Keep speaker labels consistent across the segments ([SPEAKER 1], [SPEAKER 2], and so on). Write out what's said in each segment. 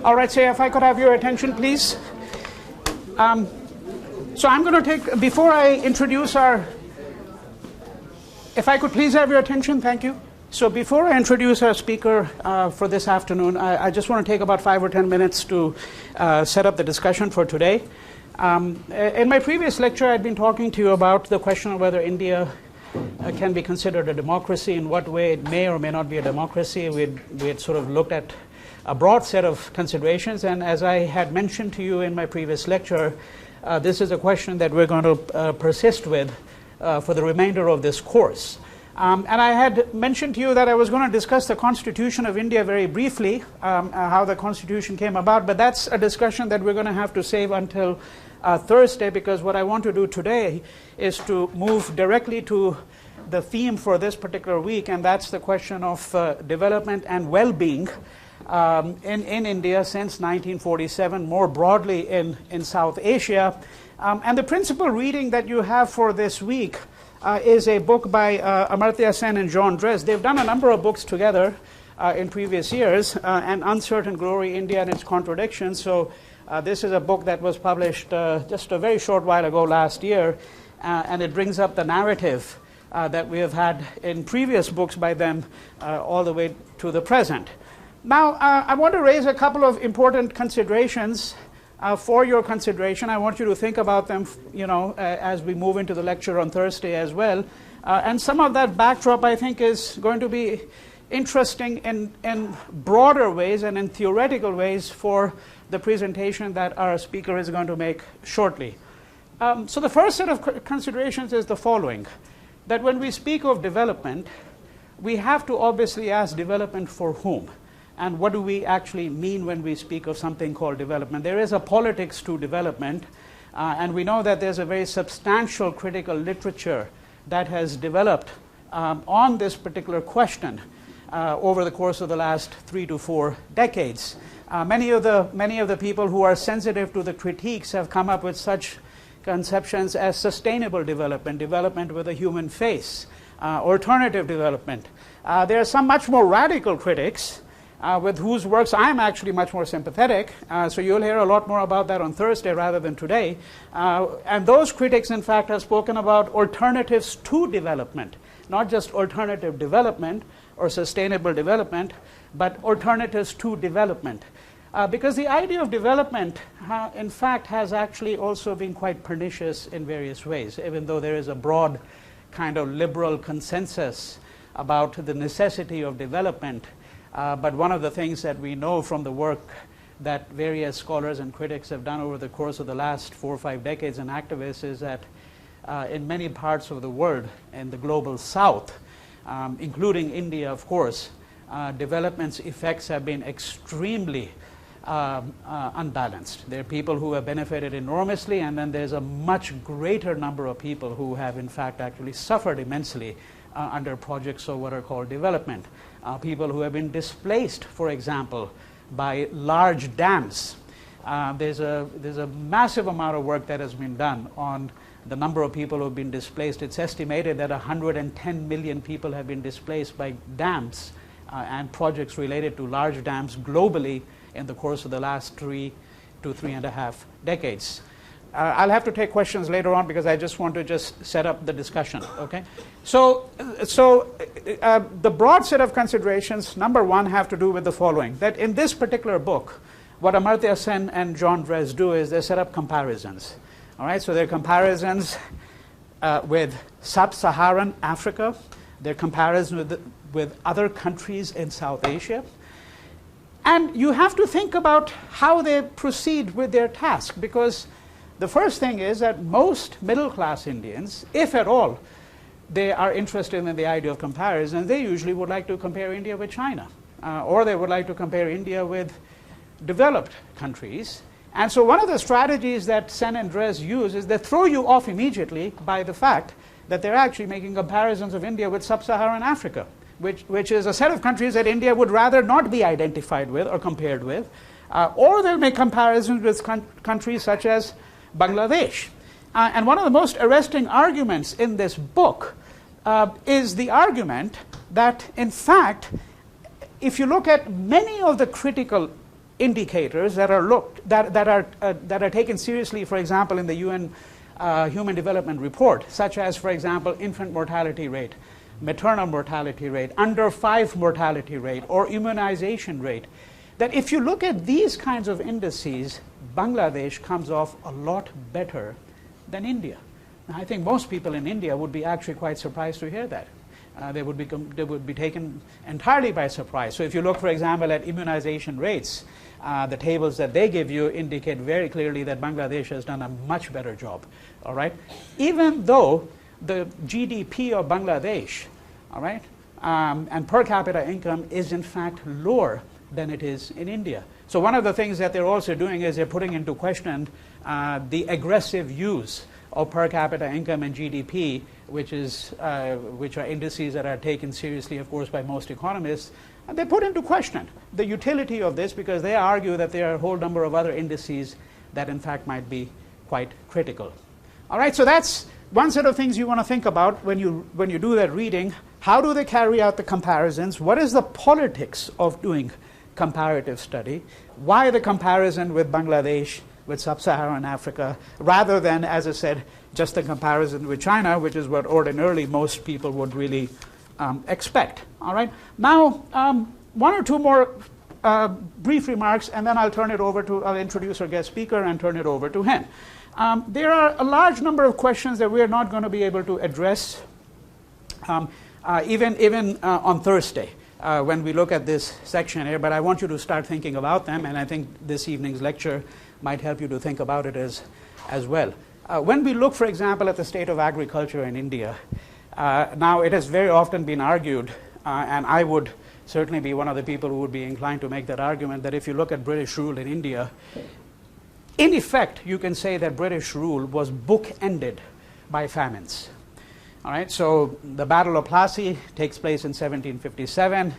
[SPEAKER 1] All right, so if I could have your attention, please. So I'm going to take, before I introduce if I could please have your attention, thank you. So before I introduce our speaker for this afternoon, I just want to take about 5 or 10 minutes to set up the discussion for today. In my previous lecture, I'd been talking to you about the question of whether India can be considered a democracy, in what way it may or may not be a democracy. We had sort of looked at a broad set of considerations, and as I had mentioned to you in my previous lecture, this is a question that we're going to persist with for the remainder of this course. And I had mentioned to you that I was going to discuss the Constitution of India very briefly, how the Constitution came about, but that's a discussion that we're going to have to save until Thursday, because what I want to do today is to move directly to the theme for this particular week, and that's the question of development and well-being in India since 1947, more broadly in South Asia. And the principal reading that you have for this week is a book by Amartya Sen and John Dreze. They've done a number of books together in previous years, An Uncertain Glory, India and Its Contradictions. So this is a book that was published just a very short while ago last year, and it brings up the narrative that we have had in previous books by them all the way to the present. Now, I want to raise a couple of important considerations for your consideration. I want you to think about them, as we move into the lecture on Thursday as well. And some of that backdrop, I think, is going to be interesting in broader ways and in theoretical ways for the presentation that our speaker is going to make shortly. So the first set of considerations is the following, that when we speak of development, we have to obviously ask development for whom? And what do we actually mean when we speak of something called development? There is a politics to development, and we know that there's a very substantial critical literature that has developed on this particular question over the course of the last 3 to 4 decades. Many of the people who are sensitive to the critiques have come up with such conceptions as sustainable development, development with a human face, alternative development. There are some much more radical critics with whose works I'm actually much more sympathetic. So you'll hear a lot more about that on Thursday rather than today. And those critics, in fact, have spoken about alternatives to development, not just alternative development or sustainable development, but alternatives to development. Because the idea of development, in fact, has actually also been quite pernicious in various ways, even though there is a broad kind of liberal consensus about the necessity of development. But one of the things that we know from the work that various scholars and critics have done over the course of the last 4 or 5 decades and activists is that in many parts of the world, in the global south, including India, of course, development's effects have been extremely unbalanced. There are people who have benefited enormously, and then there's a much greater number of people who have, in fact, actually suffered immensely under projects of what are called development. People who have been displaced, for example, by large dams. There's a massive amount of work that has been done on the number of people who have been displaced. It's estimated that 110 million people have been displaced by dams and projects related to large dams globally in the course of the last 3 to 3.5 decades. I'll have to take questions later on because I just want to set up the discussion, okay? So the broad set of considerations, number one, have to do with the following, that in this particular book, what Amartya Sen and John Dreze do is they set up comparisons, all right? So they're comparisons with sub-Saharan Africa, they're comparisons with other countries in South Asia, and you have to think about how they proceed with their task, because the first thing is that most middle-class Indians, if at all, they are interested in the idea of comparison. They usually would like to compare India with China, or they would like to compare India with developed countries. And so one of the strategies that Sen and Dreze use is they throw you off immediately by the fact that they're actually making comparisons of India with sub-Saharan Africa, which is a set of countries that India would rather not be identified with or compared with, or they'll make comparisons with countries such as Bangladesh. And one of the most arresting arguments in this book is the argument that, in fact, if you look at many of the critical indicators that are taken seriously, for example, in the UN Human Development Report, such as, for example, infant mortality rate, maternal mortality rate, under 5 mortality rate, or immunization rate, that if you look at these kinds of indices, Bangladesh comes off a lot better than India. Now, I think most people in India would be actually quite surprised to hear that. They would be taken entirely by surprise. So if you look, for example, at immunization rates, the tables that they give you indicate very clearly that Bangladesh has done a much better job. All right, even though the GDP of Bangladesh, all right, and per capita income is in fact lower than it is in India. So one of the things that they're also doing is they're putting into question the aggressive use of per capita income and GDP, which are indices that are taken seriously, of course, by most economists. And they put into question the utility of this because they argue that there are a whole number of other indices that, in fact, might be quite critical. All right, so that's one set of things you want to think about when you do that reading. How do they carry out the comparisons? What is the politics of doing comparative study? Why the comparison with Bangladesh, with sub-Saharan Africa, rather than, as I said, just a comparison with China, which is what ordinarily most people would really expect. All right. Now, one or two more brief remarks, and then I'll introduce our guest speaker and turn it over to him. There are a large number of questions that we are not going to be able to address even on Thursday when we look at this section here, but I want you to start thinking about them, and I think this evening's lecture might help you to think about it as well. When we look, for example, at the state of agriculture in India, now it has very often been argued, and I would certainly be one of the people who would be inclined to make that argument, that if you look at British rule in India, in effect, you can say that British rule was book-ended by famines. All right, so the Battle of Plassey takes place in 1757.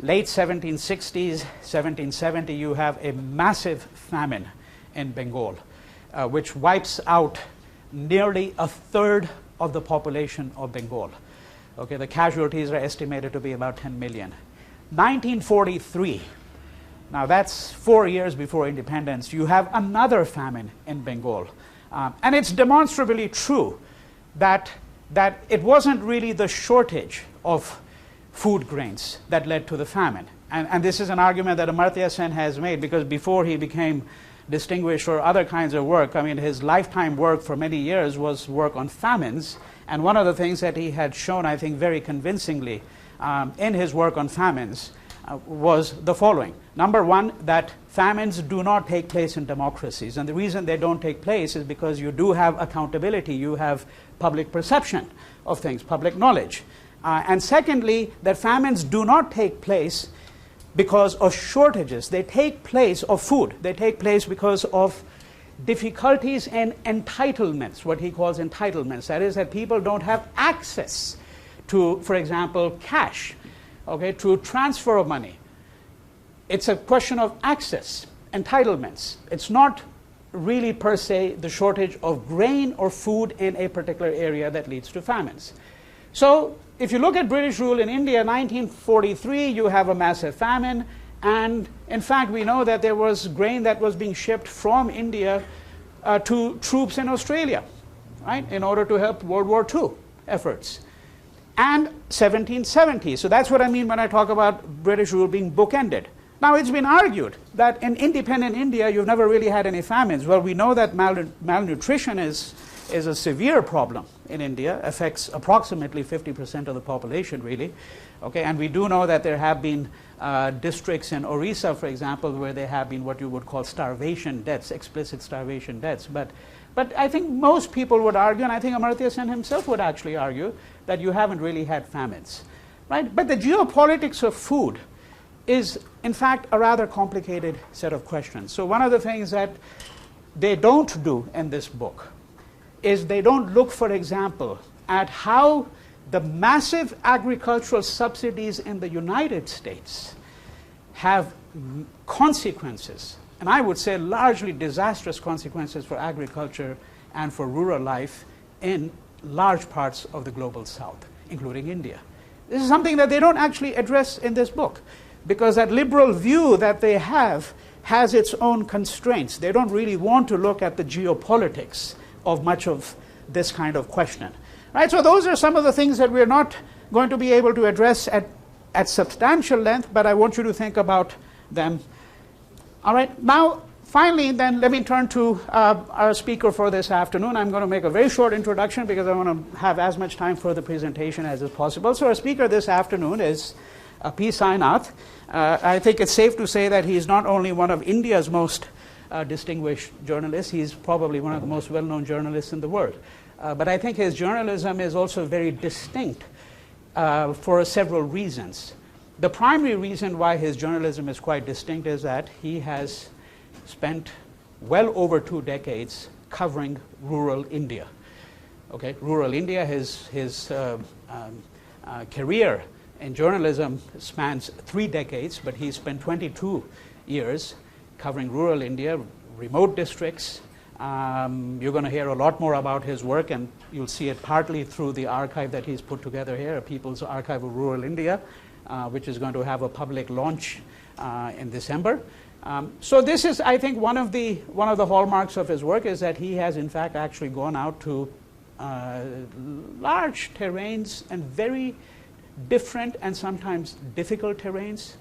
[SPEAKER 1] Late 1760s, 1770, you have a massive famine in Bengal, which wipes out nearly a third of the population of Bengal. Okay, the casualties are estimated to be about 10 million. 1943, now that's 4 years before independence, you have another famine in Bengal. And it's demonstrably true that it wasn't really the shortage of food grains that led to the famine. And this is an argument that Amartya Sen has made, because before he became distinguished for other kinds of work, I mean, his lifetime work for many years was work on famines. And one of the things that he had shown, I think, very convincingly in his work on famines was the following. Number one, that famines do not take place in democracies. And the reason they don't take place is because you do have accountability. You have public perception of things, public knowledge. And secondly, that famines do not take place because of shortages. They take place of food. They take place because of difficulties and entitlements, what he calls entitlements. That is, that people don't have access to, for example, cash, okay, to transfer of money. It's a question of access, entitlements. It's not really per se the shortage of grain or food in a particular area that leads to famines. So if you look at British rule in India, 1943, you have a massive famine. And in fact, we know that there was grain that was being shipped from India to troops in Australia, right, in order to help World War II efforts. And 1770. So that's what I mean when I talk about British rule being bookended. Now, it's been argued that in independent India, you've never really had any famines. Well, we know that malnutrition is a severe problem in India, affects approximately 50% of the population, really. Okay, and we do know that there have been districts in Orissa, for example, where there have been what you would call starvation deaths, explicit starvation deaths. But I think most people would argue, and I think Amartya Sen himself would actually argue, that you haven't really had famines, right? But the geopolitics of food is, in fact, a rather complicated set of questions. So one of the things that they don't do in this book is they don't look, for example, at how the massive agricultural subsidies in the United States have consequences, and I would say largely disastrous consequences for agriculture and for rural life in large parts of the global south, including India. This is something that they don't actually address in this book. because that liberal view that they have has its own constraints. They don't really want to look at the geopolitics of much of this kind of question. Right? So those are some of the things that we're not going to be able to address at substantial length, but I want you to think about them. All right, now finally then let me turn to our speaker for this afternoon. I'm going to make a very short introduction because I want to have as much time for the presentation as is possible. So our speaker this afternoon is P. Sainath. I think it's safe to say that he's not only one of India's most distinguished journalists, he's probably one of the most well-known journalists in the world. But I think his journalism is also very distinct for several reasons. The primary reason why his journalism is quite distinct is that he has spent well over 2 decades covering rural India. Okay, rural India, his career in journalism spans 3 decades, but he spent 22 years covering rural India, remote districts. You're going to hear a lot more about his work, and you'll see it partly through the archive that he's put together here, a People's Archive of Rural India, which is going to have a public launch in December. So this is, I think, one of the hallmarks of his work is that he has, in fact, actually gone out to large terrains and very different and sometimes difficult terrains.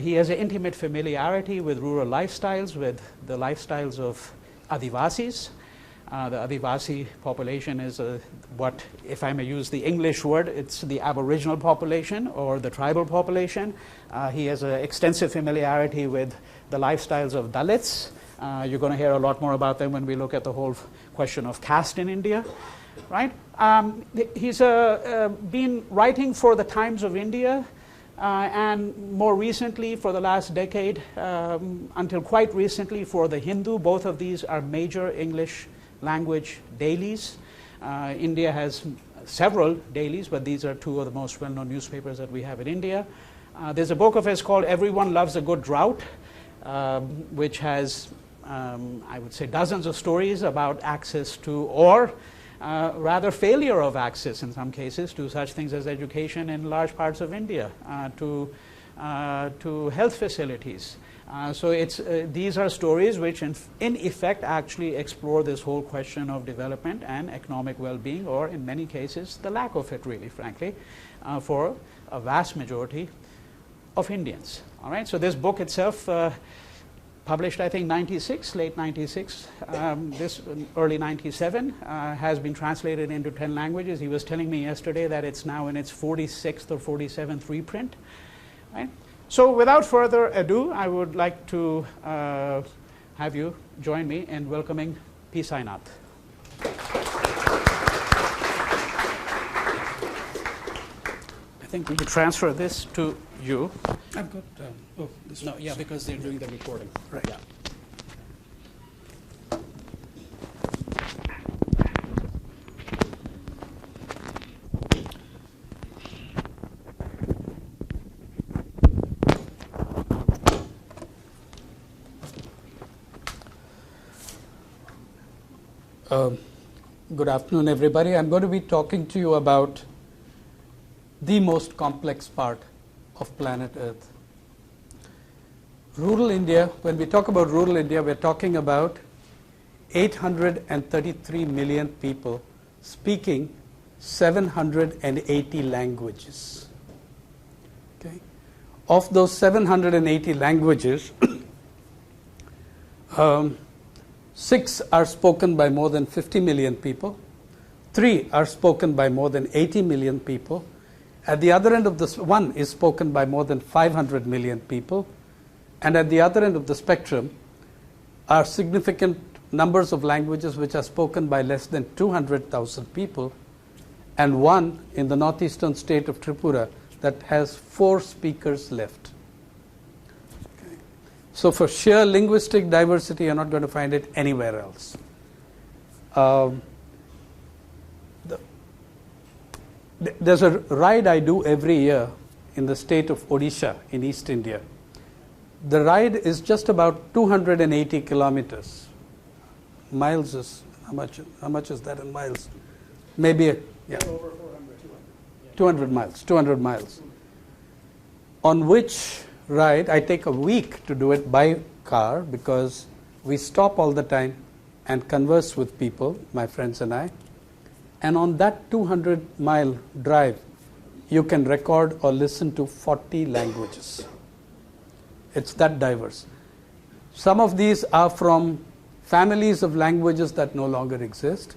[SPEAKER 1] He has an intimate familiarity with rural lifestyles, with the lifestyles of Adivasis. The Adivasi population is what, if I may use the English word, it's the Aboriginal population or the tribal population. He has an extensive familiarity with the lifestyles of Dalits. You're going to hear a lot more about them when we look at the whole question of caste in India. Right? He's been writing for the Times of India and more recently for the last decade, until quite recently, for The Hindu. Both of these are major English language dailies. India has several dailies, but these are 2 of the most well-known newspapers that we have in India. There's a book of his called Everyone Loves a Good Drought, which has, I would say, dozens of stories about access to, or rather failure of access in some cases, to such things as education in large parts of India, to health facilities. So these are stories which in effect actually explore this whole question of development and economic well-being, or in many cases the lack of it, really, frankly, for a vast majority of Indians. All right, so this book itself, published I think late 96, this early 97, has been translated into 10 languages. He was telling me yesterday that it's now in its 46th or 47th reprint. Right? So without further ado, I would like to have you join me in welcoming P. Sainath. I think we could transfer this to you.
[SPEAKER 2] I've got, this
[SPEAKER 1] No, yeah, because they're doing the recording.
[SPEAKER 2] Right.
[SPEAKER 1] Yeah.
[SPEAKER 2] Good afternoon, everybody. I'm going to be talking to you about the most complex part of planet Earth. Rural India, when we talk about rural India, we're talking about 833 million people speaking 780 languages. Okay? Of those 780 languages, 6 are spoken by more than 50 million people, 3 are spoken by more than 80 million people. At the other end of this, 1 is spoken by more than 500 million people, and at the other end of the spectrum are significant numbers of languages which are spoken by less than 200,000 people, and 1 in the northeastern state of Tripura that has 4 speakers left. Okay. So for sheer linguistic diversity, you're not going to find it anywhere else. There's a ride I do every year in the state of Odisha in East India. The ride is just about 280 kilometers. Miles is, how much is that in miles? Maybe, yeah.
[SPEAKER 1] Over 400,
[SPEAKER 2] 200 miles, on which ride, I take a week to do it by car because we stop all the time and converse with people, my friends and I. And on that 200-mile drive, you can record or listen to 40 languages. It's that diverse. Some of these are from families of languages that no longer exist.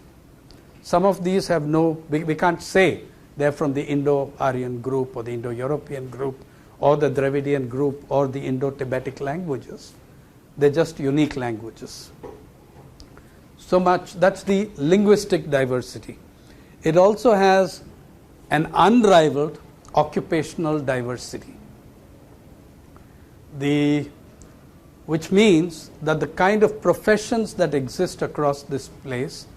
[SPEAKER 2] Some of these have we can't say they're from the Indo-Aryan group or the Indo-European group or the Dravidian group or the Indo-Tibetic languages. They're just unique languages. So much, that's the linguistic diversity. It also has an unrivaled occupational diversity. Which means that the kind of professions that exist across this place,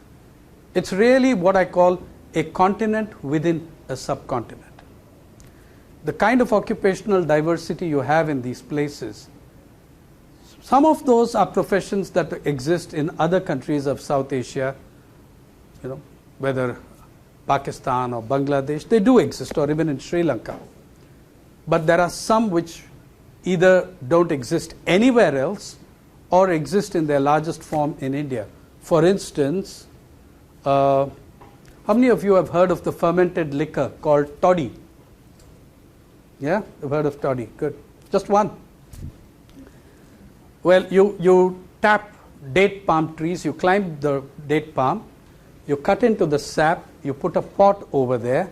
[SPEAKER 2] it's really what I call a continent within a subcontinent. The kind of occupational diversity you have in these places, some of those are professions that exist in other countries of South Asia, whether Pakistan or Bangladesh, they do exist, or even in Sri Lanka. But there are some which either don't exist anywhere else or exist in their largest form in India. For instance, how many of you have heard of the fermented liquor called toddy? Yeah, you've heard of toddy. Good. Just one. Well, you tap date palm trees, you climb the date palm, you cut into the sap, you put a pot over there,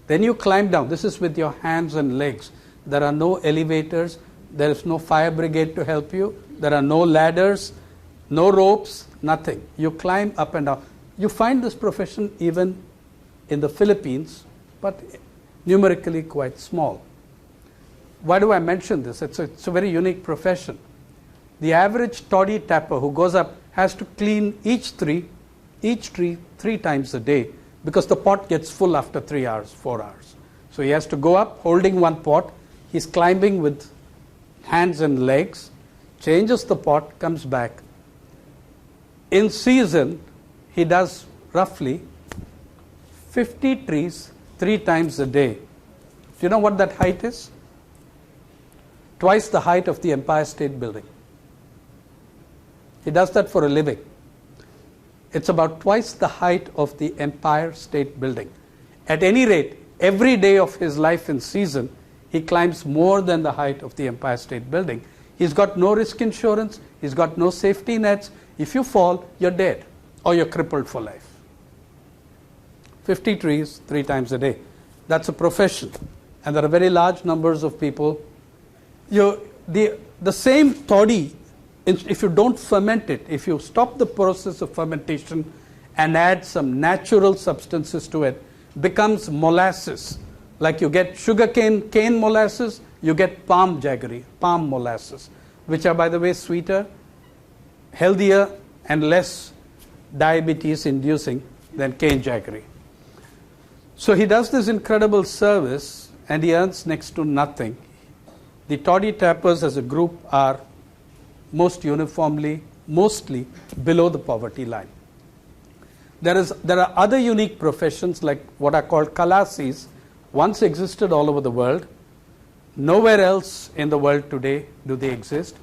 [SPEAKER 2] then you climb down. This is with your hands and legs. There are no elevators, there is no fire brigade to help you, there are no ladders, no ropes, nothing. You climb up and down. You find this profession even in the Philippines, but numerically quite small. Why do I mention this? It's a very unique profession. The average toddy tapper who goes up has to clean each tree 3 times a day because the pot gets full after 3 hours, 4 hours. So he has to go up holding one pot. He's climbing with hands and legs, changes the pot, comes back. In season, he does roughly 50 trees 3 times a day. Do you know what that height is? Twice the height of the Empire State Building. He does that for a living. It's about twice the height of the Empire State Building. At any rate, every day of his life in season, he climbs more than the height of the Empire State Building. He's got no risk insurance. He's got no safety nets. If you fall, you're dead or you're crippled for life. 50 trees 3 times a day. That's a profession. And there are very large numbers of people. The same toddy, if you don't ferment it, if you stop the process of fermentation and add some natural substances to it, becomes molasses. Like you get sugarcane molasses, you get palm jaggery, palm molasses, which are, by the way, sweeter, healthier, and less diabetes-inducing than cane jaggery. So he does this incredible service, and he earns next to nothing. The toddy tappers as a group are mostly below the poverty line. There are other unique professions like what are called Colossus, once existed all over the world. Nowhere else in the world today do they exist.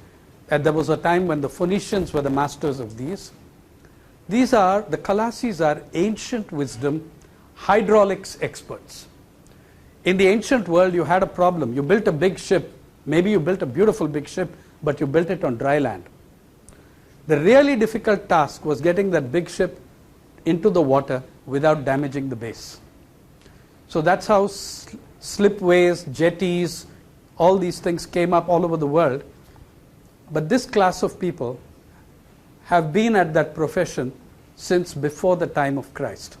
[SPEAKER 2] And there was a time when the Phoenicians were the masters of these. The Colossus are ancient wisdom hydraulics experts. In the ancient world, you had a problem. You built a big ship. Maybe you built a beautiful big ship, but you built it on dry land. The really difficult task was getting that big ship into the water without damaging the base. So that's how slipways, jetties, all these things came up all over the world. But this class of people have been at that profession since before the time of Christ.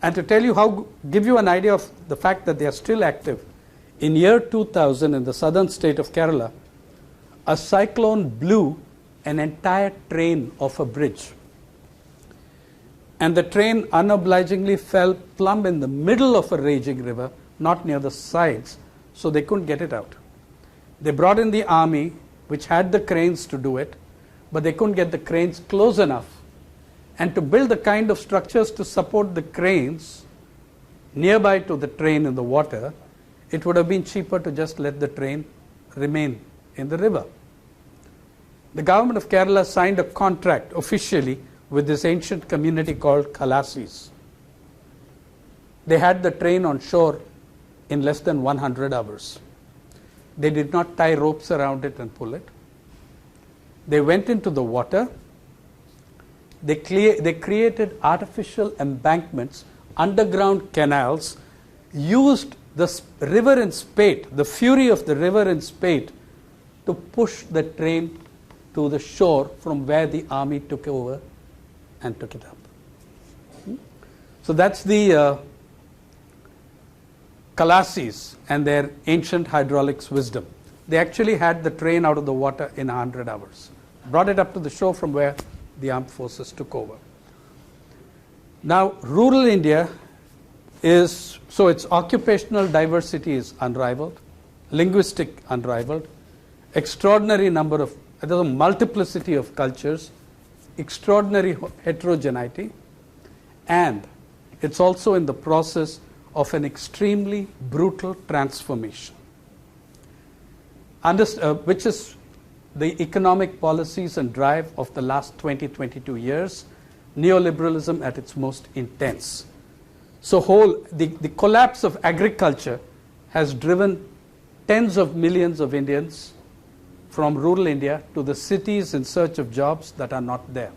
[SPEAKER 2] And to tell you give you an idea of the fact that they are still active, in year 2000 in the southern state of Kerala, a cyclone blew an entire train off a bridge. And the train unobligingly fell plumb in the middle of a raging river, not near the sides, so they couldn't get it out. They brought in the army, which had the cranes to do it, but they couldn't get the cranes close enough. And to build the kind of structures to support the cranes nearby to the train in the water, it would have been cheaper to just let the train remain in the river. The government of Kerala signed a contract officially with this ancient community called Colossus. They had the train on shore in less than 100 hours. They did not tie ropes around it and pull it. They went into the water. They created artificial embankments, underground canals, used the river in spate, the fury of the river in spate, to push the train to the shore from where the army took over and took it up. So that's the Colossus and their ancient hydraulics wisdom. They actually had the train out of the water in 100 hours, brought it up to the shore from where the armed forces took over. Now, rural India is, so its occupational diversity is unrivaled, linguistic unrivaled, extraordinary number of, there's a multiplicity of cultures, extraordinary heterogeneity, and it's also in the process of an extremely brutal transformation, which is the economic policies and drive of the last 22 years, neoliberalism at its most intense. So the collapse of agriculture has driven tens of millions of Indians from rural India to the cities in search of jobs that are not there.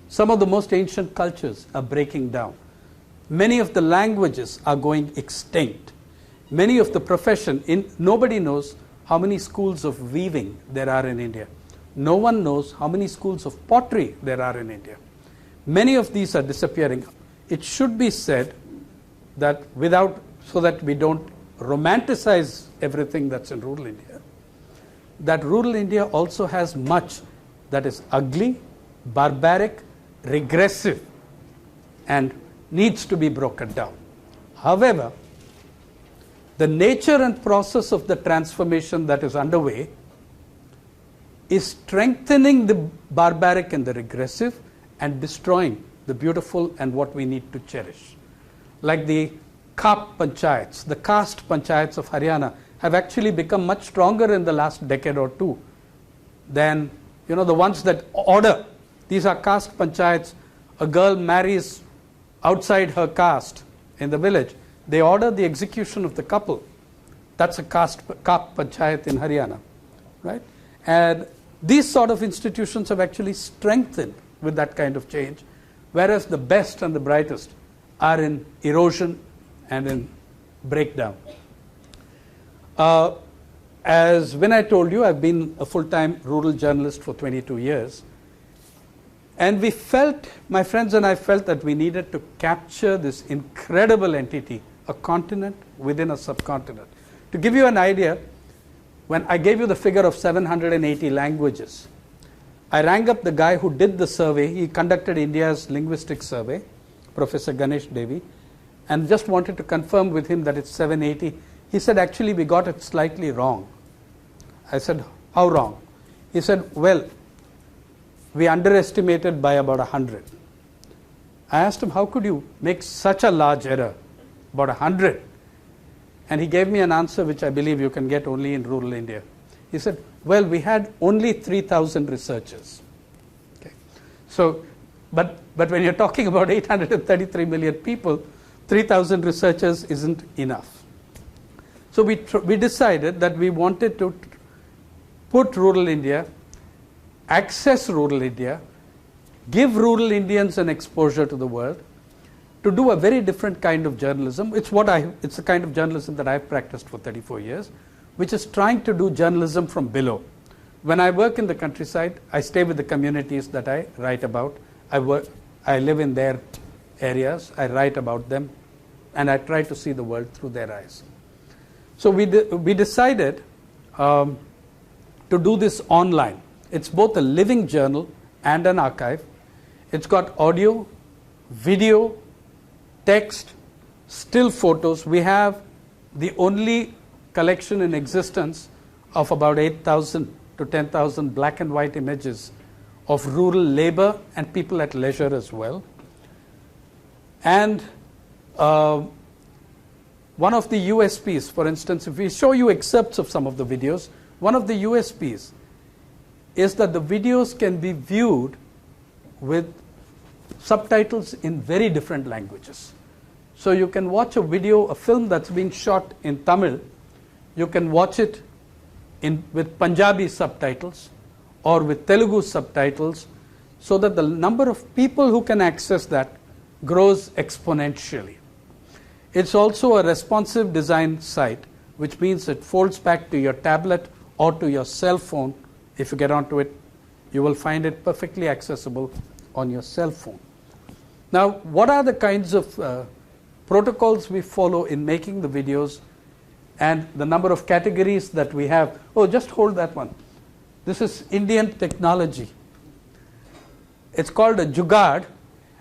[SPEAKER 2] Some of the most ancient cultures are breaking down. Many of the languages are going extinct. Many of the profession, nobody knows how many schools of weaving there are in India. No one knows how many schools of pottery there are in India. Many of these are disappearing. It should be said that so that we don't romanticize everything that's in rural India, that rural India also has much that is ugly, barbaric, regressive, and needs to be broken down. However, the nature and process of the transformation that is underway is strengthening the barbaric and the regressive and destroying the beautiful and what we need to cherish. Like the panchayats, the caste panchayats of Haryana have actually become much stronger in the last decade or two than the ones that order. These are caste panchayats. A girl marries outside her caste in the village. They order the execution of the couple. That's a caste panchayat in Haryana, right? And these sort of institutions have actually strengthened with that kind of change, whereas the best and the brightest are in erosion and in breakdown. As when I told you, I've been a full-time rural journalist for 22 years. And we felt, my friends and I felt that we needed to capture this incredible entity, a continent within a subcontinent. To give you an idea, when I gave you the figure of 780 languages, I rang up the guy who did the survey. He conducted India's linguistic survey, Professor Ganesh Devi, and just wanted to confirm with him that it's 780. He said, actually, we got it slightly wrong. I said, how wrong? He said, well, we underestimated by about 100. I asked him, how could you make such a large error, about 100? And he gave me an answer which I believe you can get only in rural India. He said, well, we had only 3,000 researchers. Okay. So, but when you're talking about 833 million people, 3,000 researchers isn't enough. So we decided that we wanted to put rural India, access rural India, give rural Indians an exposure to the world, to do a very different kind of journalism. It's the kind of journalism that I've practiced for 34 years, which is trying to do journalism from below. When I work in the countryside, I stay with the communities that I write about. I live in their areas, I write about them, and I try to see the world through their eyes. So we decided to do this online. It's both a living journal and an archive. It's got audio, video, text, still photos. We have the only collection in existence of about 8,000 to 10,000 black and white images of rural labor and people at leisure as well. And one of the USPs, for instance, if we show you excerpts of some of the videos, one of the USPs is that the videos can be viewed with subtitles in very different languages. So you can watch a video, a film that's been shot in Tamil, you can watch it with Punjabi subtitles or with Telugu subtitles, so that the number of people who can access that grows exponentially. It's also a responsive design site, which means it folds back to your tablet or to your cell phone. If you get onto it, you will find it perfectly accessible on your cell phone. Now, what are the kinds of protocols we follow in making the videos and the number of categories that we have? Oh, just hold that one. This is Indian technology. It's called a jugaad,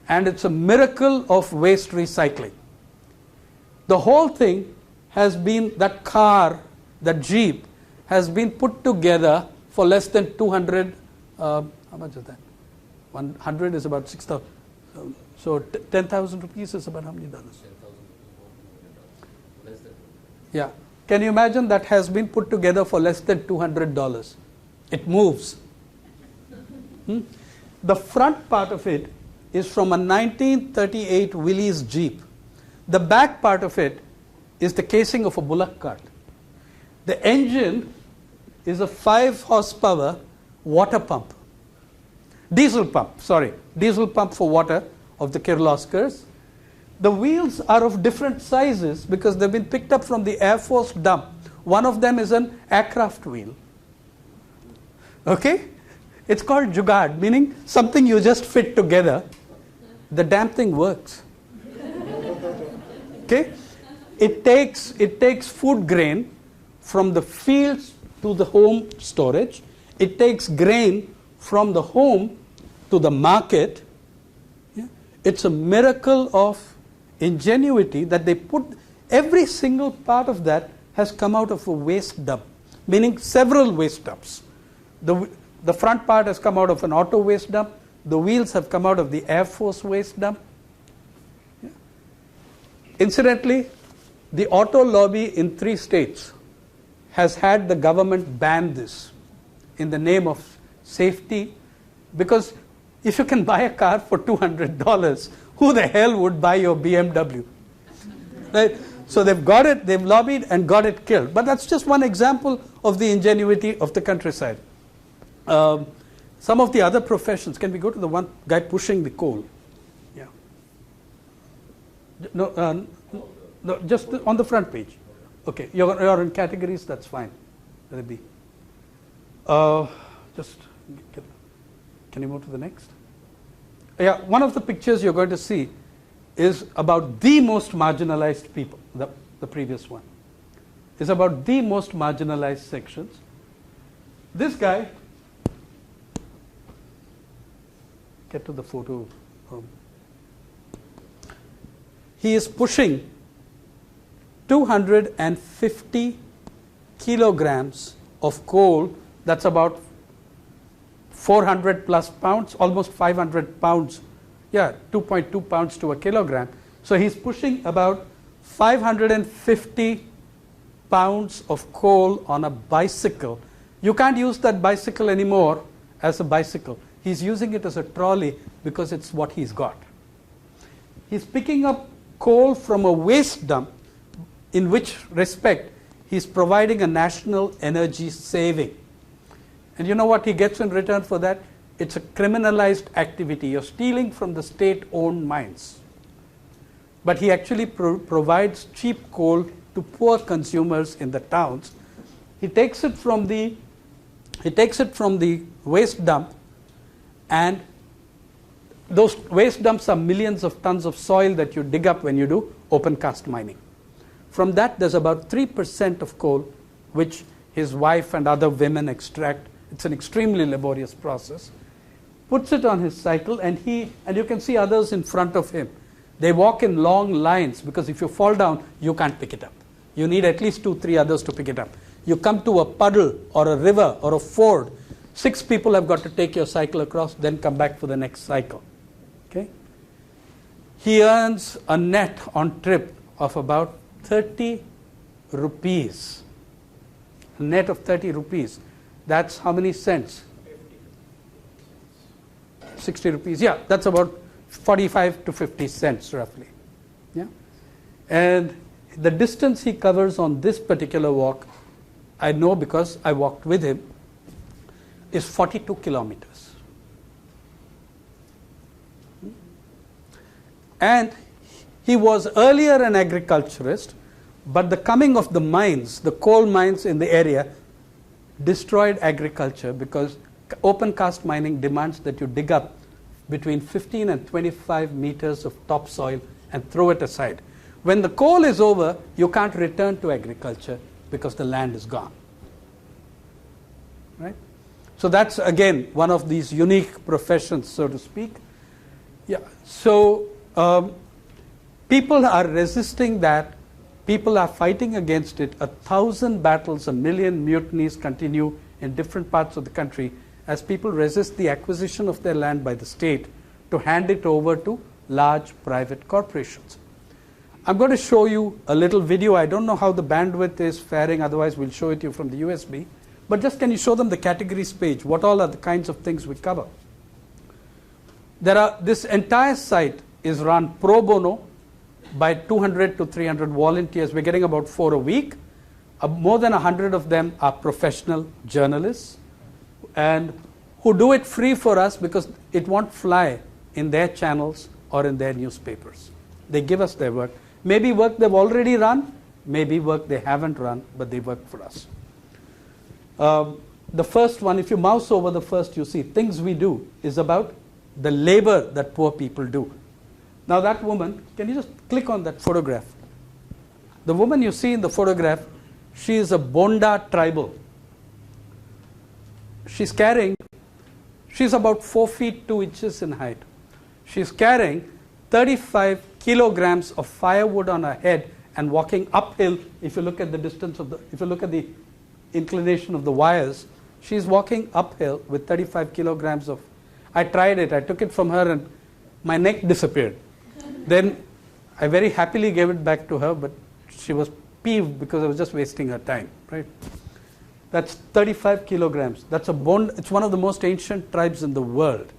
[SPEAKER 2] and it's a miracle of waste recycling. The whole thing has been, that car, that Jeep, has been put together for less than 200, how much is that? 100 is about 6,000. So 10,000 rupees is about how many dollars?
[SPEAKER 3] 10,000 less than.
[SPEAKER 2] Yeah. Can you imagine that has been put together for less than $200? It moves. The front part of it is from a 1938 Willys Jeep. The back part of it is the casing of a bullock cart. The engine is a 5 horsepower water pump. Diesel pump for water of the Kirloskars. The wheels are of different sizes because they've been picked up from the Air Force dump. One of them is an aircraft wheel. Okay? It's called jugaad, meaning something you just fit together. The damn thing works. Okay? It takes food grain from the fields to the home storage. It takes grain from the home to the market. Yeah? It's a miracle of ingenuity that they put, every single part of that has come out of a waste dump, meaning several waste dumps. The front part has come out of an auto waste dump. The wheels have come out of the Air Force waste dump. Yeah. Incidentally, the auto lobby in 3 states has had the government ban this in the name of safety, because if you can buy a car for $200, who the hell would buy your BMW? Right? So they've got it, they've lobbied and got it killed. But that's just one example of the ingenuity of the countryside. Some of the other professions, can we go to the one guy pushing the coal? Yeah. No, just on the front page. Okay, you're in categories, that's fine. Let it be. Can you move to the next? Yeah, one of the pictures you're going to see is about the most marginalized people. The previous one is about the most marginalized sections. This guy, get to the photo. He is pushing 250 kilograms of coal. That's about 400 plus pounds, almost 500 pounds. Yeah, 2.2 pounds to a kilogram. So he's pushing about 550 pounds of coal on a bicycle. You can't use that bicycle anymore as a bicycle. He's using it as a trolley because it's what he's got. He's picking up coal from a waste dump, in which respect he's providing a national energy saving. And you know what he gets in return for that? It's a criminalized activity. You're stealing from the state-owned mines. But he actually provides cheap coal to poor consumers in the towns. He takes it from the waste dump, and those waste dumps are millions of tons of soil that you dig up when you do open cast mining. From that, there's about 3% of coal which his wife and other women extract. It's an extremely laborious process. Puts it on his cycle, and you can see others in front of him. They walk in long lines because if you fall down, you can't pick it up. You need at least 2-3 others to pick it up. You come to a puddle or a river or a ford, 6 people have got to take your cycle across, then come back for the next cycle. Okay? He earns a net on trip of about 30 rupees. A net of 30 rupees. That's how many cents? 60 rupees. Yeah, that's about 45 to 50 cents roughly. Yeah? And the distance he covers on this particular walk, I know because I walked with him, is 42 kilometers. And he was earlier an agriculturist, but the coming of the mines, the coal mines in the area, destroyed agriculture because open cast mining demands that you dig up between 15 and 25 meters of topsoil and throw it aside. When the coal is over, you can't return to agriculture because the land is gone. Right? So that's, again, one of these unique professions, so to speak. Yeah. So people are resisting that. People are fighting against it. 1,000 battles, 1 million mutinies continue in different parts of the country as people resist the acquisition of their land by the state to hand it over to large private corporations. I'm going to show you a little video. I don't know how the bandwidth is faring, otherwise we'll show it to you from the USB. But just can you show them the categories page? What all are the kinds of things we cover? This entire site is run pro bono by 200 to 300 volunteers. We're getting about 4 a week. More than 100 of them are professional journalists and who do it free for us because it won't fly in their channels or in their newspapers. They give us their work. Maybe work they've already run, maybe work they haven't run, but they work for us. The first one, if you mouse over the first, you see things we do is about the labor that poor people do. Now that woman, can you just click on that photograph? The woman you see in the photograph, she is a Bonda tribal. She's about 4 feet 2 inches in height. She's carrying 35 kilograms of firewood on her head and walking uphill. If you look at the distance of if you look at the inclination of the wires, she's walking uphill with 35 kilograms of. I tried it. I took it from her and my neck disappeared. Then I very happily gave it back to her, but she was peeved because I was just wasting her time. Right? That's 35 kilograms. That's it's one of the most ancient tribes in the world.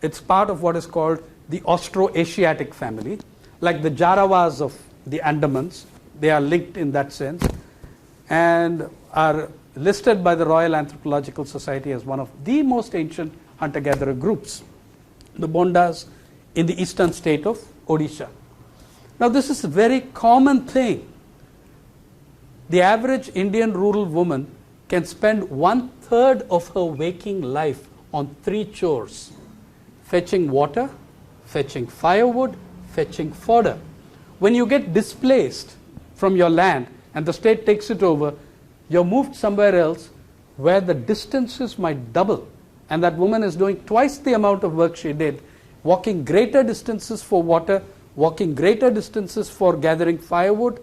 [SPEAKER 2] It's part of what is called the Austroasiatic family, like the Jarawas of the Andamans. They are linked in that sense and are listed by the Royal Anthropological Society as one of the most ancient hunter-gatherer groups, the Bondas in the eastern state of Odisha. Now this is a very common thing. The average Indian rural woman can spend 1/3 of her waking life on 3 chores: fetching water, fetching firewood, fetching fodder. When you get displaced from your land and the state takes it over, you're moved somewhere else where the distances might double, and that woman is doing twice the amount of work she did, walking greater distances for water, walking greater distances for gathering firewood,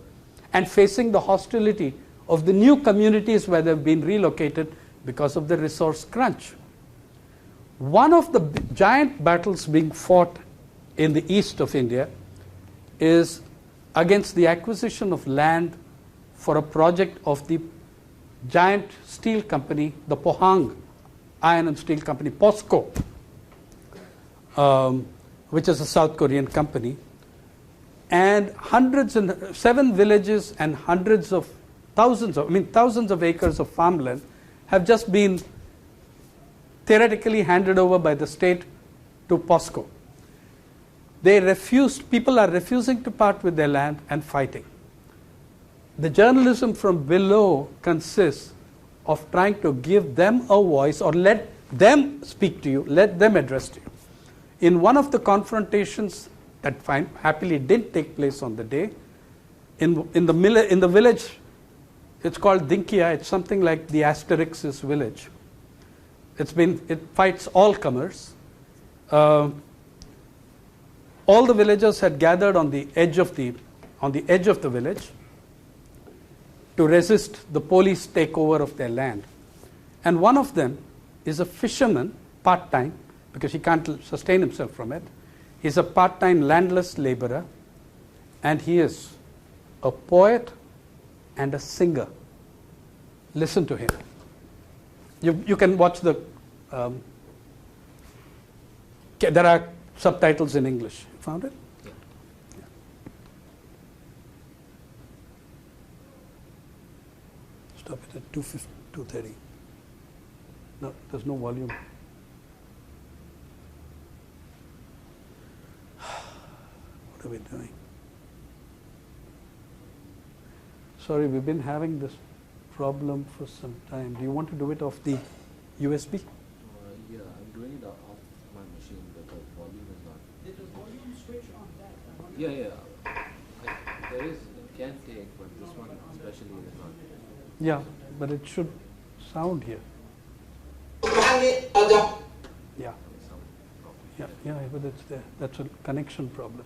[SPEAKER 2] and facing the hostility of the new communities where they've been relocated because of the resource crunch. One of the giant battles being fought in the east of India is against the acquisition of land for a project of the giant steel company, the Pohang Iron and Steel Company, POSCO, which is a South Korean company. And 7 villages and thousands of acres of farmland have just been theoretically handed over by the state to POSCO. People are refusing to part with their land and fighting. The journalism from below consists of trying to give them a voice or let them speak to you, let them address you. In one of the confrontations that happily didn't take place on the day, in the village, it's called Dinkia. It's something like the Asterix's village. It fights all comers. All the villagers had gathered on the edge of the village to resist the police takeover of their land. And one of them is a fisherman, part-time, because he can't sustain himself from it. He's a part-time landless laborer, and he is a poet, and a singer. Listen to him. You can watch the. There are subtitles in English. Found it?
[SPEAKER 3] Yeah.
[SPEAKER 2] Yeah. Stop it at 2:30. No, there's no volume. What are we doing? Sorry, we've been having this problem for some time. Do you want to do it off the USB?
[SPEAKER 3] Yeah, I'm doing it off my machine, but the volume is not.
[SPEAKER 1] Did the volume switch on that?
[SPEAKER 3] Yeah. There is, it can take, but this one especially is not.
[SPEAKER 2] Yeah, but it should sound here. Yeah. Yeah, but it's there. That's a connection problem.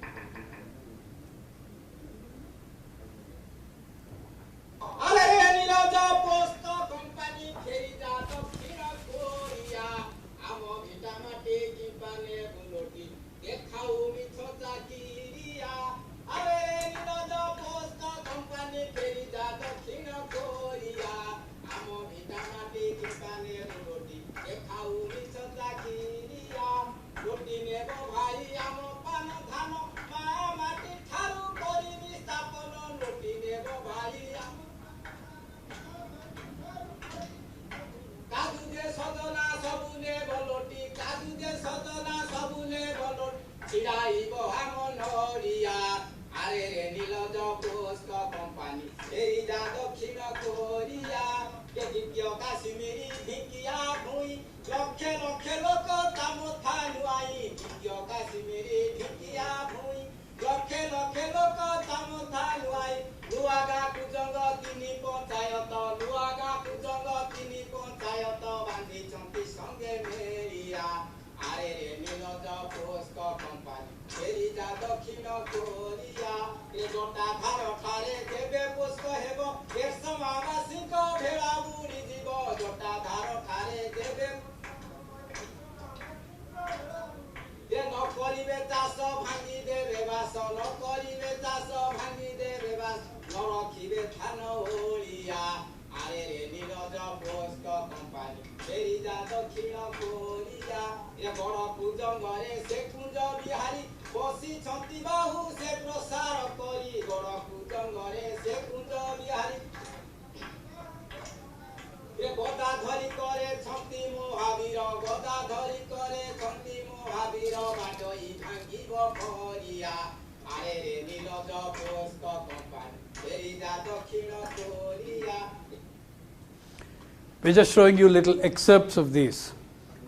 [SPEAKER 2] We're just showing you little excerpts of these.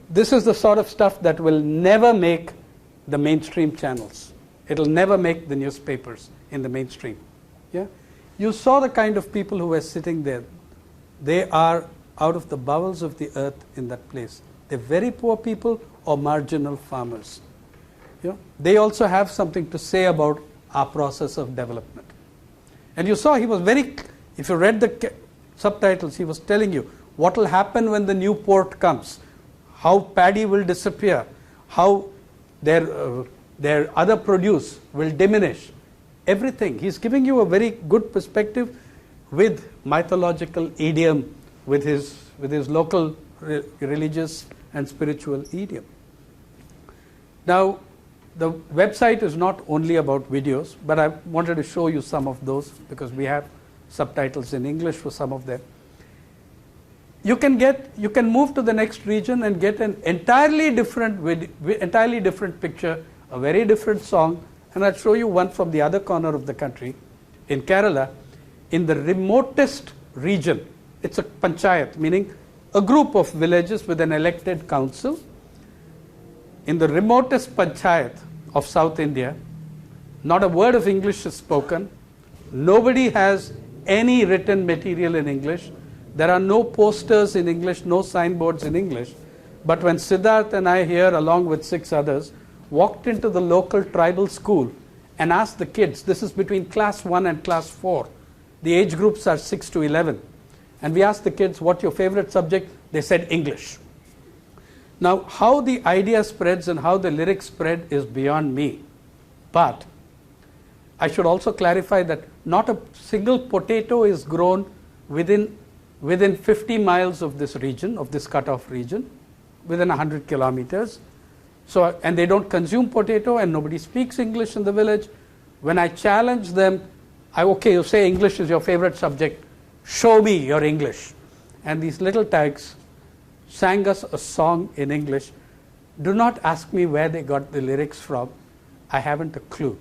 [SPEAKER 2] This is the sort of stuff that will never make the mainstream channels. It'll never make the newspapers in the mainstream. Yeah? You saw the kind of people who were sitting there. They are out of the bowels of the earth in that place. They're very poor people or marginal farmers. Yeah? They also have something to say about our process of development. And you saw he was very, if you read the subtitles, he was telling you what will happen when the new port comes, how paddy will disappear, how their other produce will diminish, everything. He's giving you a very good perspective with mythological idiom, with his local religious and spiritual idiom. Now, the website is not only about videos, but I wanted to show you some of those because we have subtitles in English for some of them. You can move to the next region and get an entirely different picture, a very different song, and I'll show you one from the other corner of the country, in Kerala, in the remotest region. It's a panchayat, meaning a group of villages with an elected council. In the remotest panchayat of South India, not a word of English is spoken. Nobody has any written material in English. There are no posters in English, no signboards in English. But when Siddharth and I here, along with 6 others, walked into the local tribal school and asked the kids, this is between class 1 and class 4. The age groups are 6 to 11. And we asked the kids, what's your favorite subject? They said English. Now, how the idea spreads and how the lyrics spread is beyond me. But I should also clarify that not a single potato is grown within 50 miles of this region, of this cutoff region, within 100 kilometers. So, and they don't consume potato, and nobody speaks English in the village. When I challenge them, okay, you say English is your favorite subject, show me your English. And these little tags sang us a song in English. Do not ask me where they got the lyrics from. I haven't a clue.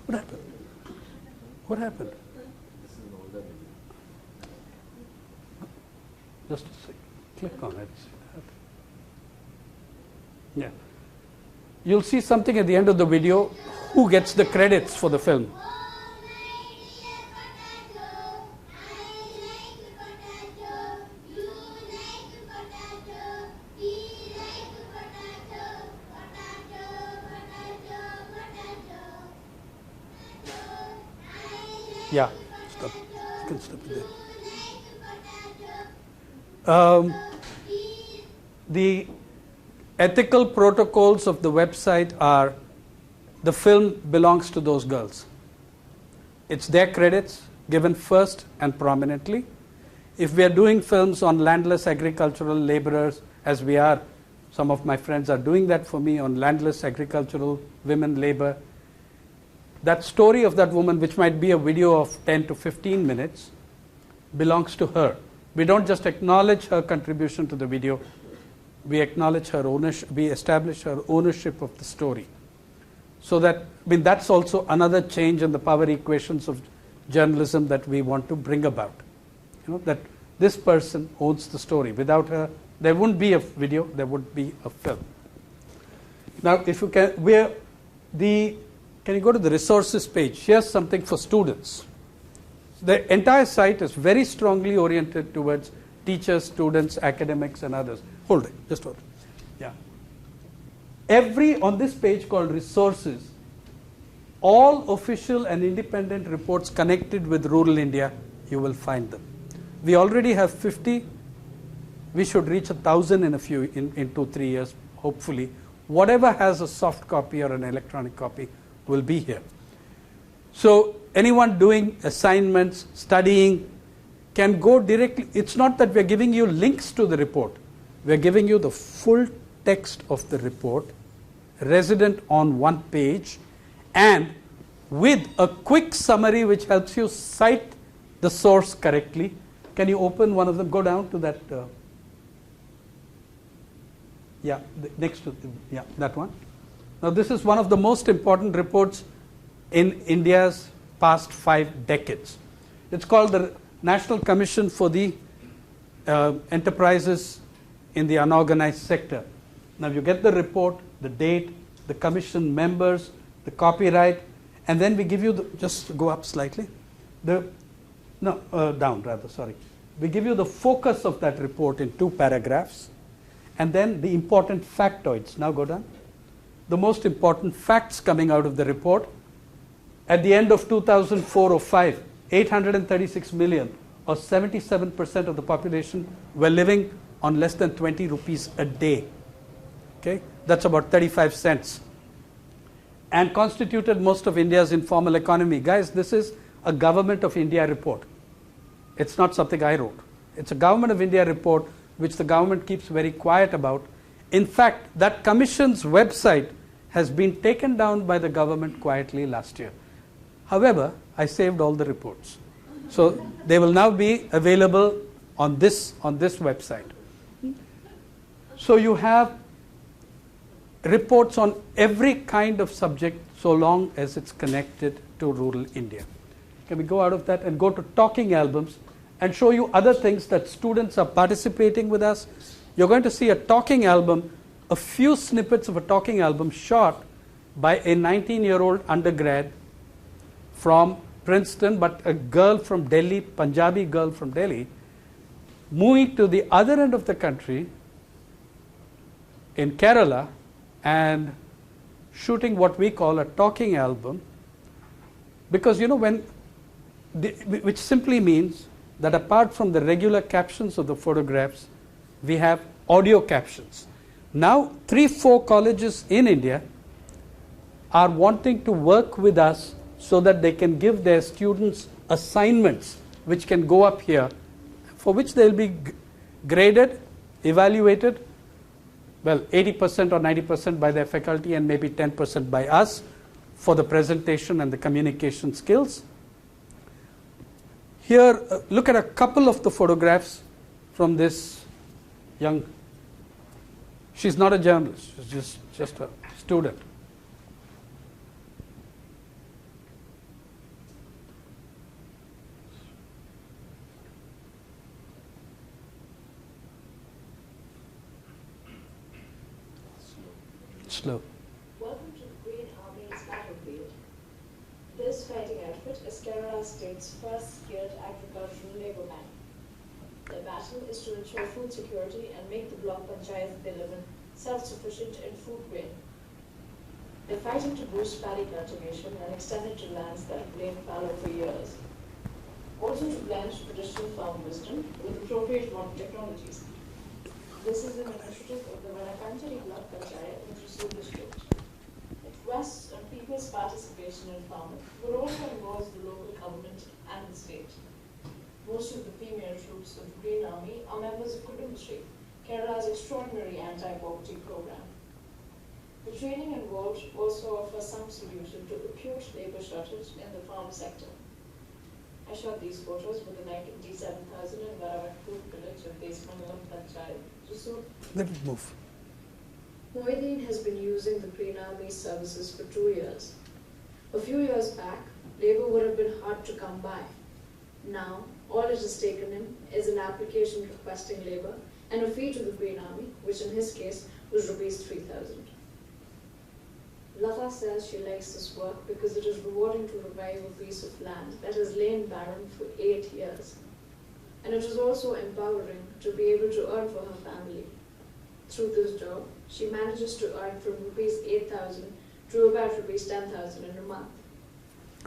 [SPEAKER 2] What happened? What happened?
[SPEAKER 3] This is an older video.
[SPEAKER 2] Just a second. Click on it. Yeah. You'll see something at the end of the video. Who gets the credits for the film? Yeah, stop. You can stop it there. The ethical protocols of the website are the film belongs to those girls. It's their credits given first and prominently. If we are doing films on landless agricultural laborers, as we are, some of my friends are doing that for me on landless agricultural women labor, that story of that woman, which might be a video of 10 to 15 minutes, belongs to her. We don't just acknowledge her contribution to the video, we acknowledge her ownership, we establish her ownership of the story. So that, that's also another change in the power equations of journalism that we want to bring about. That this person owns the story. Without her, there wouldn't be a video, there would be a film. Now, if you can, can you go to the resources page? Here's something for students. The entire site is very strongly oriented towards teachers, students, academics, and others. Hold it, just hold it. Yeah. On this page called resources, all official and independent reports connected with rural India, you will find them. We already have 50. We should reach 1,000 in 2-3 years, hopefully. Whatever has a soft copy or an electronic copy will be here. So anyone doing assignments, studying, can go directly. It's not that we're giving you links to the report. We're giving you the full text of the report, resident on one page, and with a quick summary which helps you cite the source correctly. Can you open one of them? Go down to that. Next to that one. Now, this is one of the most important reports in India's past 5 decades. It's called the National Commission for the Enterprises in the Unorganized Sector. Now, you get the report, the date, the commission members, the copyright, and then we give you just go up slightly. Down rather, sorry. We give you the focus of that report in 2 paragraphs, and then the important factoids. Now go down. The most important facts coming out of the report. At the end of 2004 or 5, 836 million or 77% of the population were living on less than 20 rupees a day. Okay, that's about 35 cents. And constituted most of India's informal economy. Guys, this is a Government of India report. It's not something I wrote. It's a Government of India report which the government keeps very quiet about. In fact, that commission's website has been taken down by the government quietly last year. However, I saved all the reports. So they will now be available on this website. So you have reports on every kind of subject so long as it's connected to rural India. Can we go out of that and go to talking albums and show you other things that students are participating with us? You're going to see a talking album, a few snippets of a talking album shot by a 19-year-old undergrad from Princeton, but a girl from Delhi, Punjabi girl from Delhi, moving to the other end of the country in Kerala and shooting what we call a talking album, because which simply means that apart from the regular captions of the photographs, we have audio captions. Now 3-4 colleges in India are wanting to work with us so that they can give their students assignments which can go up here, for which they'll be graded, evaluated, well, 80% or 90% by their faculty and maybe 10% by us for the presentation and the communication skills. Here, look at a couple of the photographs from this young, she's not a journalist, she's just a student. Slow.
[SPEAKER 4] Welcome to the Green Army's battlefield. This fighting outfit is Kerala State's first skilled agricultural labor bank. Their battle is to ensure food security and make the block panchayats they live in self-sufficient in food grain. They're fighting to boost paddy cultivation and extend it to lands that have lain fallow for years. Also to blend traditional farm wisdom with appropriate modern technologies. This is an initiative of the Vanakanchari Block Panchayat in Dreze district. It rests on people's participation in farming, but also involves the local government and the state. Most of the female troops of the Green Army are members of Kudumbashree, Kerala's extraordinary anti-poverty program. The training involved also offers some solution to acute labor shortage in the farm sector. I shot these photos with the 97,000 in Varavakpur village of Desmangalam Panchayat.
[SPEAKER 2] Let it move.
[SPEAKER 4] Moideen has been using the Green Army services for 2 years. A few years back, labor would have been hard to come by. Now, all it has taken him is an application requesting labor and a fee to the Green Army, which in his case was Rs 3,000. Lata says she likes this work because it is rewarding to revive a piece of land that has lain barren for 8 years. And it is also empowering to be able to earn for her family. Through this job, she manages to earn from Rs 8,000 to about Rs 10,000 in a month.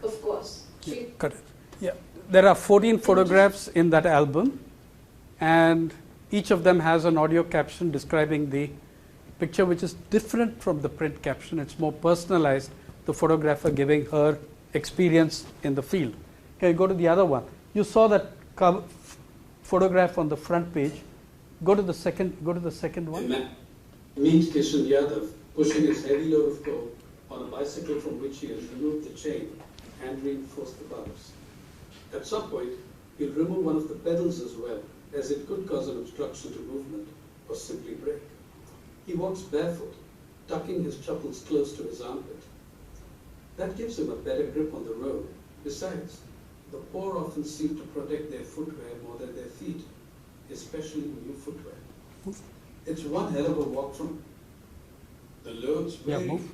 [SPEAKER 4] Of course, she...
[SPEAKER 2] Correct. Yeah. There are 14 photographs in that album, and each of them has an audio caption describing the picture, which is different from the print caption. It's more personalized, the photographer giving her experience in the field. Okay, go to the other one. You saw that photograph on the front page. Go to the second one.
[SPEAKER 5] Meet Kishan Yadav pushing his heavy load of coal on a bicycle from which he has removed the chain and reinforced the bars. At some point, he'll remove one of the pedals as well, as it could cause an obstruction to movement or simply break. He walks barefoot, tucking his chappals close to his armpit. That gives him a better grip on the road. Besides, the poor often seek to protect their footwear more than their feet, especially new footwear. It's one hell of a walk from the loads.
[SPEAKER 2] Yeah, move.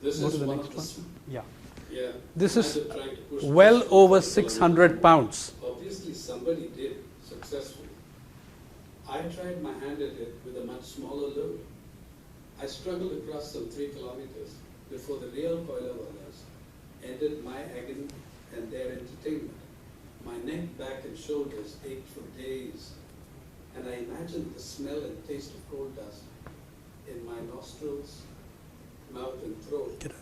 [SPEAKER 5] This
[SPEAKER 2] Go
[SPEAKER 5] is
[SPEAKER 2] to the
[SPEAKER 5] one
[SPEAKER 2] next
[SPEAKER 5] of
[SPEAKER 2] one.
[SPEAKER 5] the...
[SPEAKER 2] Yeah.
[SPEAKER 5] Yeah.
[SPEAKER 2] This is
[SPEAKER 5] trying to push
[SPEAKER 2] well
[SPEAKER 5] this
[SPEAKER 2] over
[SPEAKER 5] for
[SPEAKER 2] 600 pounds.
[SPEAKER 5] Obviously, somebody did successfully. I tried my hand at it with a much smaller load. I struggled across some 3 kilometers before the real Koilavalas ended my agony and their entertainment. My neck, back, and shoulders ached for days, and I imagined the smell and taste of coal dust in my nostrils, mouth, and throat.
[SPEAKER 2] Get out.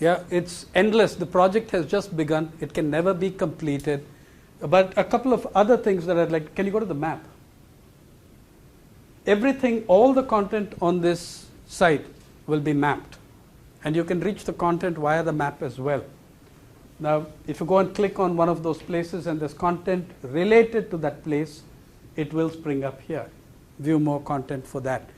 [SPEAKER 2] Yeah, it's endless. The project has just begun. It can never be completed. But a couple of other things that I'd like, can you go to the map? Everything, all the content on this site will be mapped. And you can reach the content via the map as well. Now, if you go and click on one of those places and there's content related to that place, it will spring up here. View more content for that.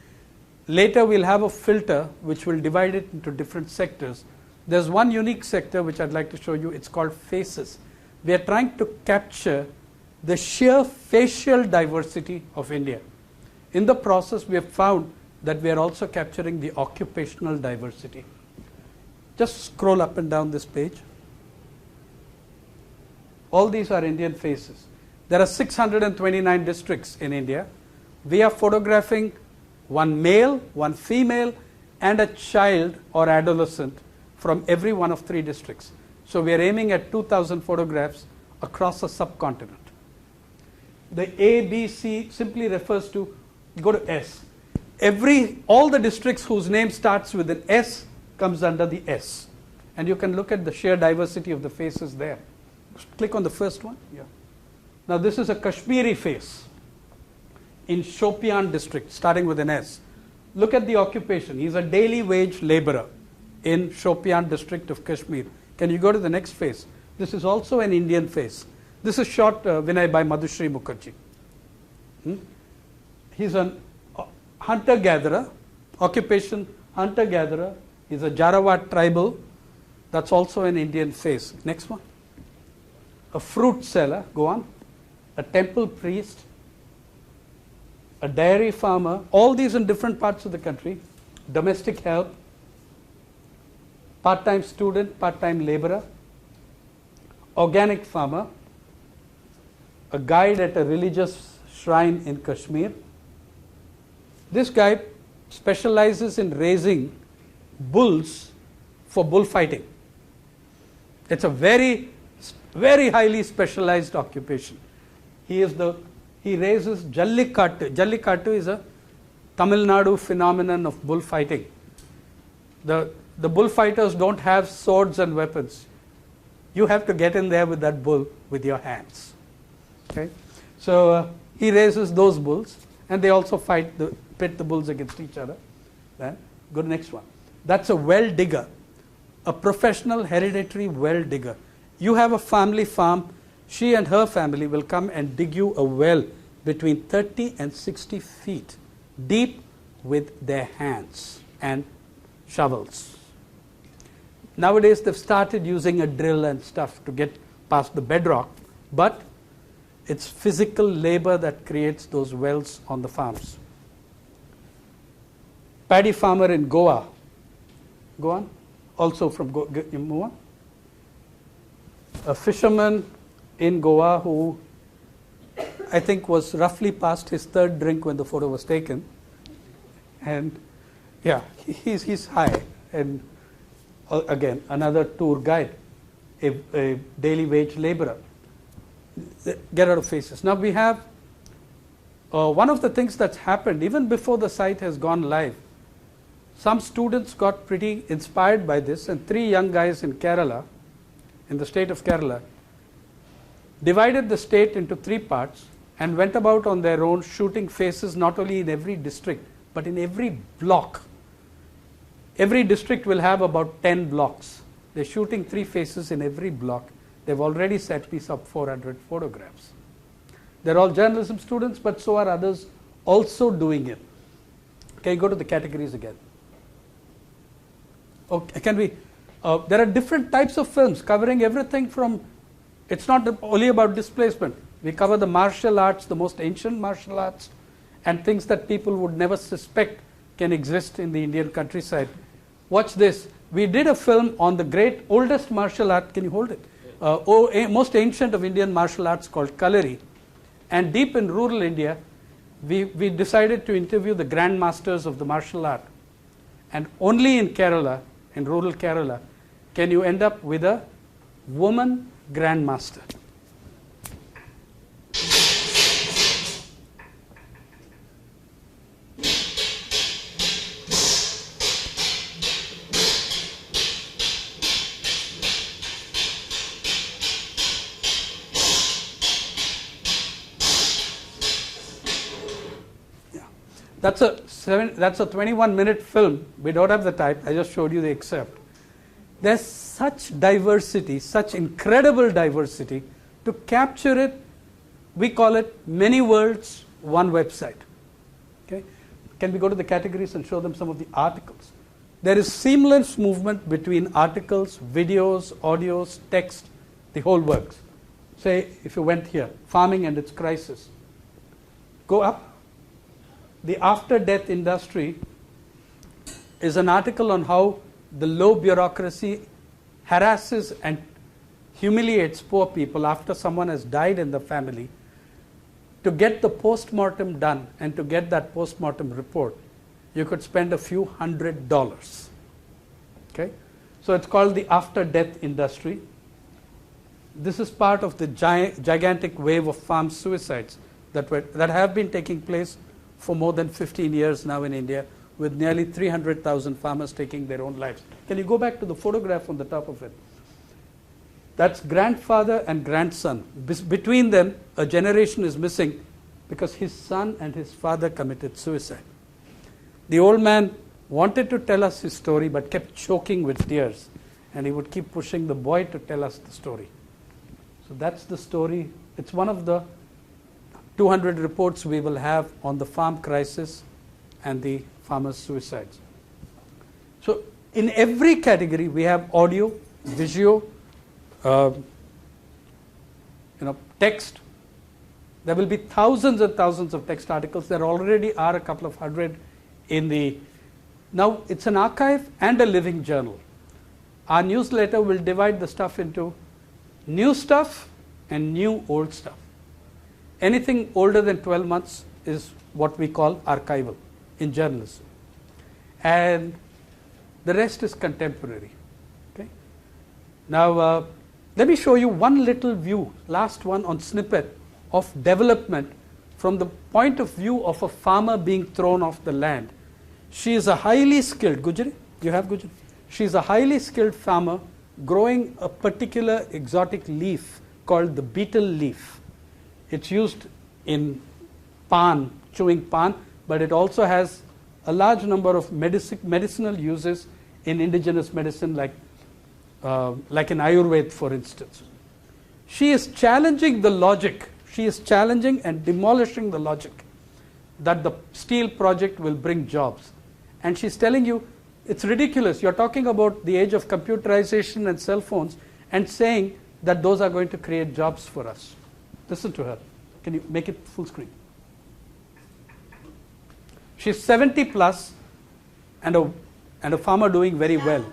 [SPEAKER 2] Later, we'll have a filter which will divide it into different sectors. There's one unique sector which I'd like to show you. It's called faces. We are trying to capture the sheer facial diversity of India. In the process, we have found that we are also capturing the occupational diversity. Just scroll up and down this page. All these are Indian faces. There are 629 districts in India. we are photographing one male, one female, and a child or adolescent from every one of 3 districts. So we are aiming at 2,000 photographs across a subcontinent. The A, B, C simply refers to, go to S. All the districts whose name starts with an S comes under the S. And you can look at the sheer diversity of the faces there. Click on the first one. Yeah. Now this is a Kashmiri face in Shopian district, starting with an S. Look at the occupation. He's a daily wage laborer in Shopian district of Kashmir. Can you go to the next face? This is also an Indian face. This is shot Vinay by Madhushri Mukherjee. He's a hunter-gatherer, occupation hunter-gatherer. He's a Jarawat tribal. That's also an Indian face. Next one. A fruit seller, go on. A temple priest, a dairy farmer, all these in different parts of the country. Domestic help, part-time student, part-time laborer, organic farmer, a guide at a religious shrine in Kashmir. This guy specializes in raising bulls for bullfighting. It's a very, very highly specialized occupation. He raises Jallikattu. Jallikattu is a Tamil Nadu phenomenon of bullfighting. The bullfighters don't have swords and weapons. You have to get in there with that bull with your hands. Okay? So he raises those bulls, and they also pit the bulls against each other. Then go to the next one. That's a well digger, a professional hereditary well digger. You have a family farm. She and her family will come and dig you a well between 30 and 60 feet deep with their hands and shovels. Nowadays they've started using a drill and stuff to get past the bedrock, but it's physical labor that creates those wells on the farms. Paddy farmer in Goa. Go on. Also from Goa. You move on. A fisherman in Goa who I think was roughly past his 3rd drink when the photo was taken. And yeah, he's high. And again, another tour guide, a daily wage laborer. Get out of faces. Now we have one of the things that's happened even before the site has gone live. Some students got pretty inspired by this, and 3 young guys in Kerala, in the state of Kerala, divided the state into 3 parts and went about on their own shooting faces not only in every district but in every block. Every district will have about 10 blocks. They're shooting 3 faces in every block. They've already set piece up 400 photographs. They're all journalism students, but so are others also doing it. Can you go to the categories again? Okay, there are different types of films covering everything from, it's not only about displacement. We cover the martial arts, the most ancient martial arts, and things that people would never suspect can exist in the Indian countryside. Watch this. We did a film on the oldest martial art. Can you hold it? Most ancient of Indian martial arts called Kalari. And deep in rural India, we decided to interview the grandmasters of the martial art. And only in Kerala, in rural Kerala, can you end up with a woman grandmaster. That's a 21-minute film. We don't have the time. I just showed you the excerpt. There's such diversity, such incredible diversity. To capture it, we call it many worlds, one website. Okay? Can we go to the categories and show them some of the articles? There is seamless movement between articles, videos, audios, text, the whole works. Say, if you went here, farming and its crisis. Go up. The after-death industry is an article on how the low bureaucracy harasses and humiliates poor people after someone has died in the family. to get the post-mortem done and to get that post-mortem report, you could spend a few $100s. Okay? So it's called the after-death industry. This is part of the gigantic wave of farm suicides that have been taking place for more than 15 years now in India, with nearly 300,000 farmers taking their own lives. Can you go back to the photograph on the top of it? That's grandfather and grandson. Between them, a generation is missing because his son and his father committed suicide. The old man wanted to tell us his story but kept choking with tears, and he would keep pushing the boy to tell us the story. So that's the story. It's one of the 200 reports we will have on the farm crisis and the farmers' suicides. So in every category we have audio, visual, text. There will be thousands and thousands of text articles. There already are a couple of hundred in the... Now it's an archive and a living journal. Our newsletter will divide the stuff into new stuff and new old stuff. Anything older than 12 months is what we call archival in journalism. And the rest is contemporary. Okay? Now, let me show you one little view, last one on snippet of development from the point of view of a farmer being thrown off the land. She is a highly skilled, Gujari, you have Gujari? She is a highly skilled farmer growing a particular exotic leaf called the betel leaf. It's used in pan, chewing pan, but it also has a large number of medicinal uses in indigenous medicine, like in Ayurveda, for instance. She is challenging the logic. She is challenging and demolishing the logic that the steel project will bring jobs. And she's telling you, it's ridiculous. You're talking about the age of computerization and cell phones and saying that those are going to create jobs for us. Listen to her. Can you make it full screen? She's 70 plus and a farmer doing very well.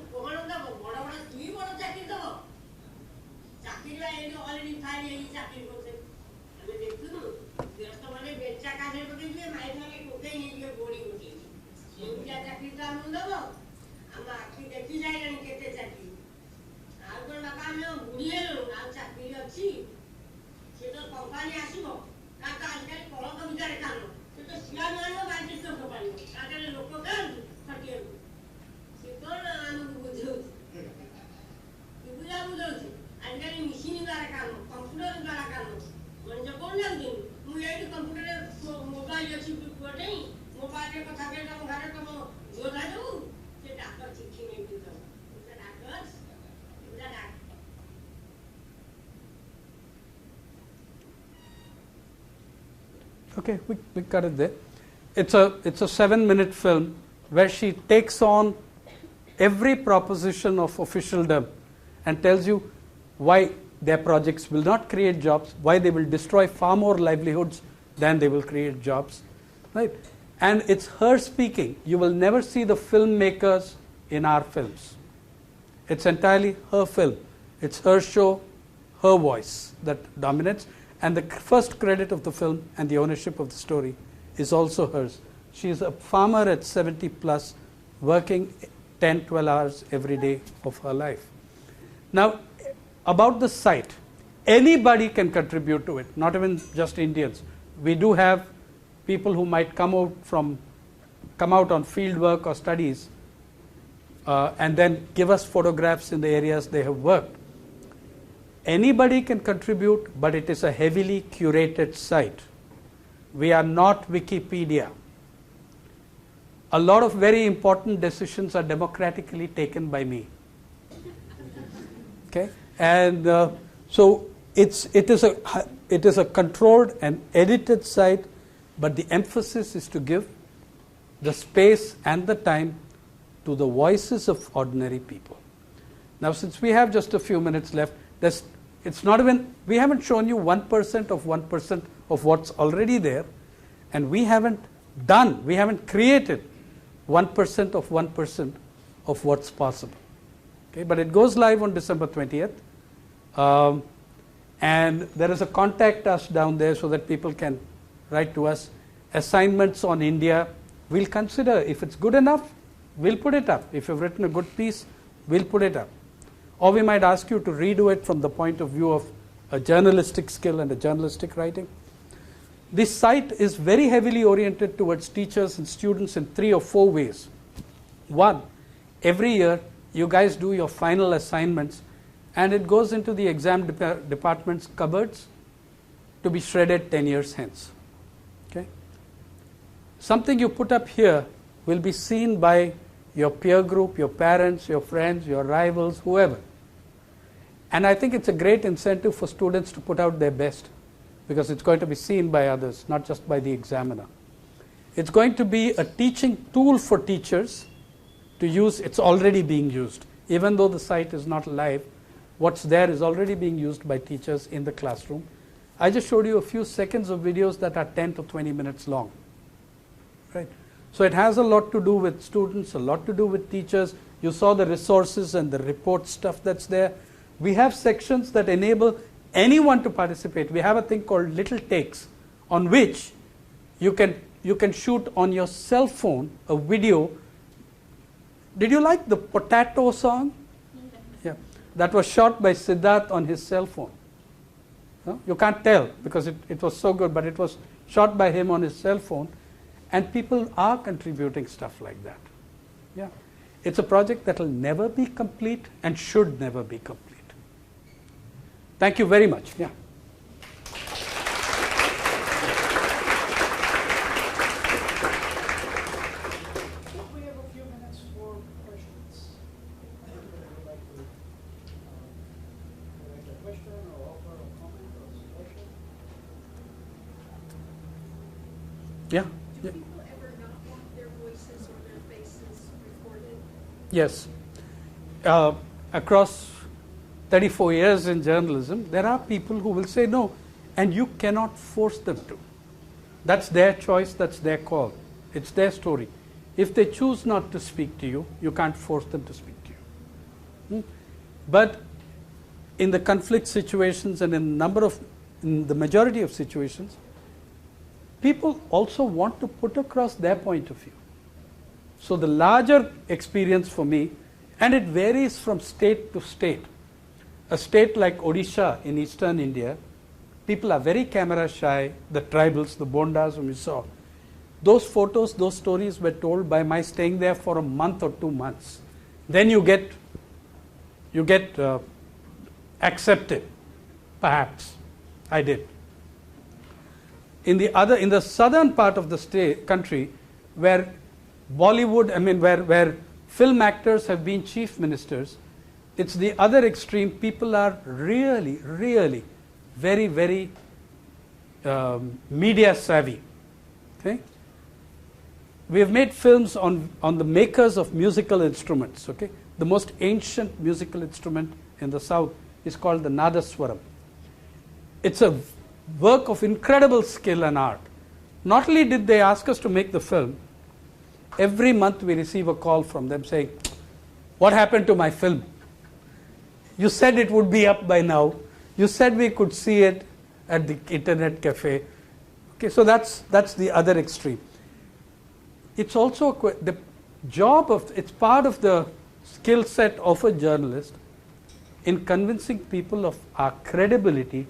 [SPEAKER 2] Okay, we cut it there. It's a 7-minute film where she takes on every proposition of officialdom and tells you why their projects will not create jobs, why they will destroy far more livelihoods than they will create jobs, right? And it's her speaking. You will never see the filmmakers in our films. It's entirely her film. It's her show, her voice that dominates. And the first credit of the film and the ownership of the story is also hers. She is a farmer at 70 plus, working 10, 12 hours every day of her life. Now, about the site, anybody can contribute to it, not even just Indians. We do have people who might come out on field work or studies and then give us photographs in the areas they have worked. Anybody can contribute, but it is a heavily curated site. We are not Wikipedia. A lot of very important decisions are democratically taken by me. Okay, and so it is a controlled and edited site, but the emphasis is to give the space and the time to the voices of ordinary people. Now, since we have just a few minutes left, we haven't shown you 1% of 1% of what's already there, and we haven't created 1% of 1% of what's possible. Okay, but it goes live on December 20th, and there is a contact us down there so that people can write to us. Assignments on India, we'll consider. If it's good enough, we'll put it up. If you've written a good piece, we'll put it up. Or we might ask you to redo it from the point of view of a journalistic skill and a journalistic writing. This site is very heavily oriented towards teachers and students in 3 or 4 ways. One, every year you guys do your final assignments and it goes into the exam department's cupboards to be shredded 10 years hence. Okay? Something you put up here will be seen by your peer group, your parents, your friends, your rivals, whoever. And I think it's a great incentive for students to put out their best, because it's going to be seen by others, not just by the examiner. It's going to be a teaching tool for teachers to use. It's already being used. Even though the site is not live, what's there is already being used by teachers in the classroom. I just showed you a few seconds of videos that are 10 to 20 minutes long. Right? So it has a lot to do with students, a lot to do with teachers. You saw the resources and the report stuff that's there. We have sections that enable anyone to participate. We have a thing called Little Takes, on which you can shoot on your cell phone a video. Did you like the Potato song? Yeah. That was shot by Siddharth on his cell phone. No? You can't tell because it was so good, but it was shot by him on his cell phone. And people are contributing stuff like that. Yeah. It's a project that will never be complete and should never be complete. Thank you very much. Yeah.
[SPEAKER 1] We have a few minutes for questions. Anybody would like to make a question or offer a comment or suggestion?
[SPEAKER 2] Yeah.
[SPEAKER 6] Do people ever not want their voices or their faces recorded?
[SPEAKER 2] Yes. Across 34 years in journalism, there are people who will say no, and you cannot force them to. That's their choice, that's their call. It's their story. If they choose not to speak to you, you can't force them to speak to you. But in the conflict situations and in the majority of situations, people also want to put across their point of view. So the larger experience for me, and it varies from state to state. A state like Odisha in eastern India, people are very camera shy, the tribals, the Bondas whom you saw. Those photos, those stories were told by my staying there for a month or 2 months. Then you get accepted, perhaps. I did. In the southern part of the country, where Bollywood, where film actors have been chief ministers, it's the other extreme. People are really, really very, very media savvy. Okay? We have made films on the makers of musical instruments. Okay? The most ancient musical instrument in the south is called the Nadaswaram. It's a work of incredible skill and art. Not only did they ask us to make the film, every month we receive a call from them saying, "What happened to my film? You said it would be up by now. You said we could see it at the internet cafe." Okay, so that's the other extreme. It's also the job of, it's part of the skill set of a journalist in convincing people of our credibility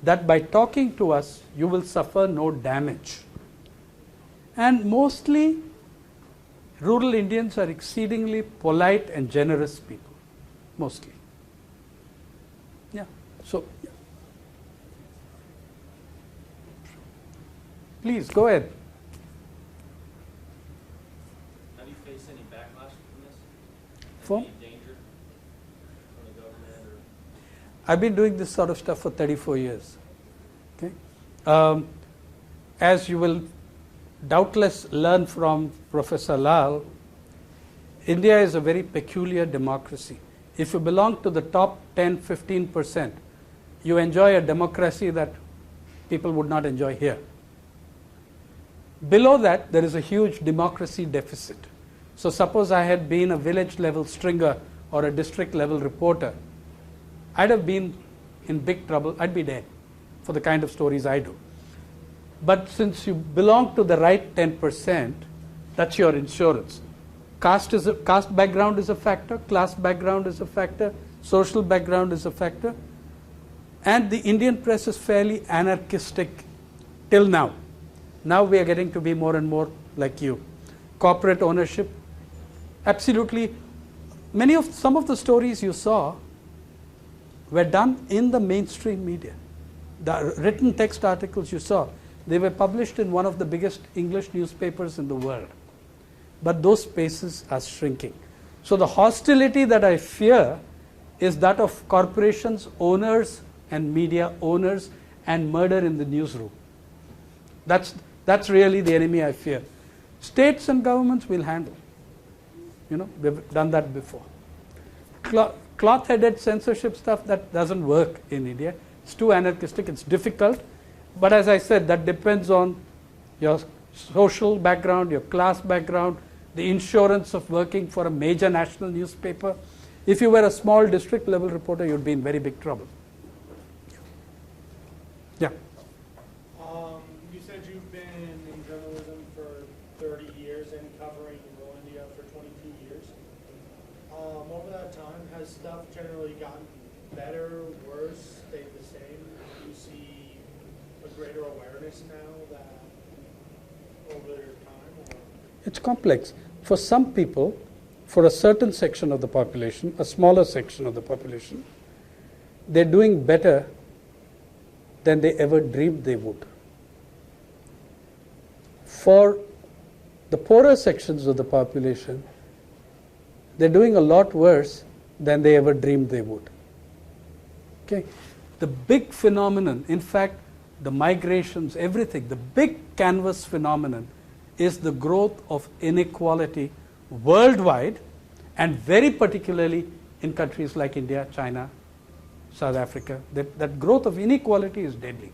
[SPEAKER 2] that by talking to us, you will suffer no damage. And mostly, rural Indians are exceedingly polite and generous people, mostly. Yeah. So, yeah. Please go ahead.
[SPEAKER 7] Have you faced any backlash from this?
[SPEAKER 2] From?
[SPEAKER 7] Any danger from the government? Or?
[SPEAKER 2] I've been doing this sort of stuff for 34 years. Okay? As you will doubtless learn from Professor Lal, India is a very peculiar democracy. If you belong to the top 10, 15%, you enjoy a democracy that people would not enjoy here. Below that, there is a huge democracy deficit. So suppose I had been a village level stringer or a district level reporter, I'd have been in big trouble. I'd be dead for the kind of stories I do. But since you belong to the right 10%, that's your insurance. Caste background is a factor, class background is a factor, social background is a factor. And the Indian press is fairly anarchistic till now. Now we are getting to be more and more like you. Corporate ownership, absolutely. Some of the stories you saw were done in the mainstream media. The written text articles you saw, they were published in one of the biggest English newspapers in the world. But those spaces are shrinking. So the hostility that I fear is that of corporations, owners, and media owners, and murder in the newsroom. That's really the enemy I fear. States and governments will handle. We've done that before. Cloth-headed censorship stuff, that doesn't work in India. It's too anarchistic, it's difficult. But as I said, that depends on your social background, your class background, the insurance of working for a major national newspaper. If you were a small district level reporter, you'd be in very big trouble. Yeah.
[SPEAKER 7] You said you've been in journalism for 30 years and covering rural India for 22 years. Over that time, has stuff generally gotten better, worse, stayed the same? Do you see a greater awareness now that over time? Or?
[SPEAKER 2] It's complex. For some people, for a certain section of the population, a smaller section of the population, they're doing better than they ever dreamed they would. For the poorer sections of the population, they're doing a lot worse than they ever dreamed they would. Okay? The big phenomenon, in fact, the migrations, everything, the big canvas phenomenon is the growth of inequality worldwide, and very particularly in countries like India, China, South Africa. That growth of inequality is deadly.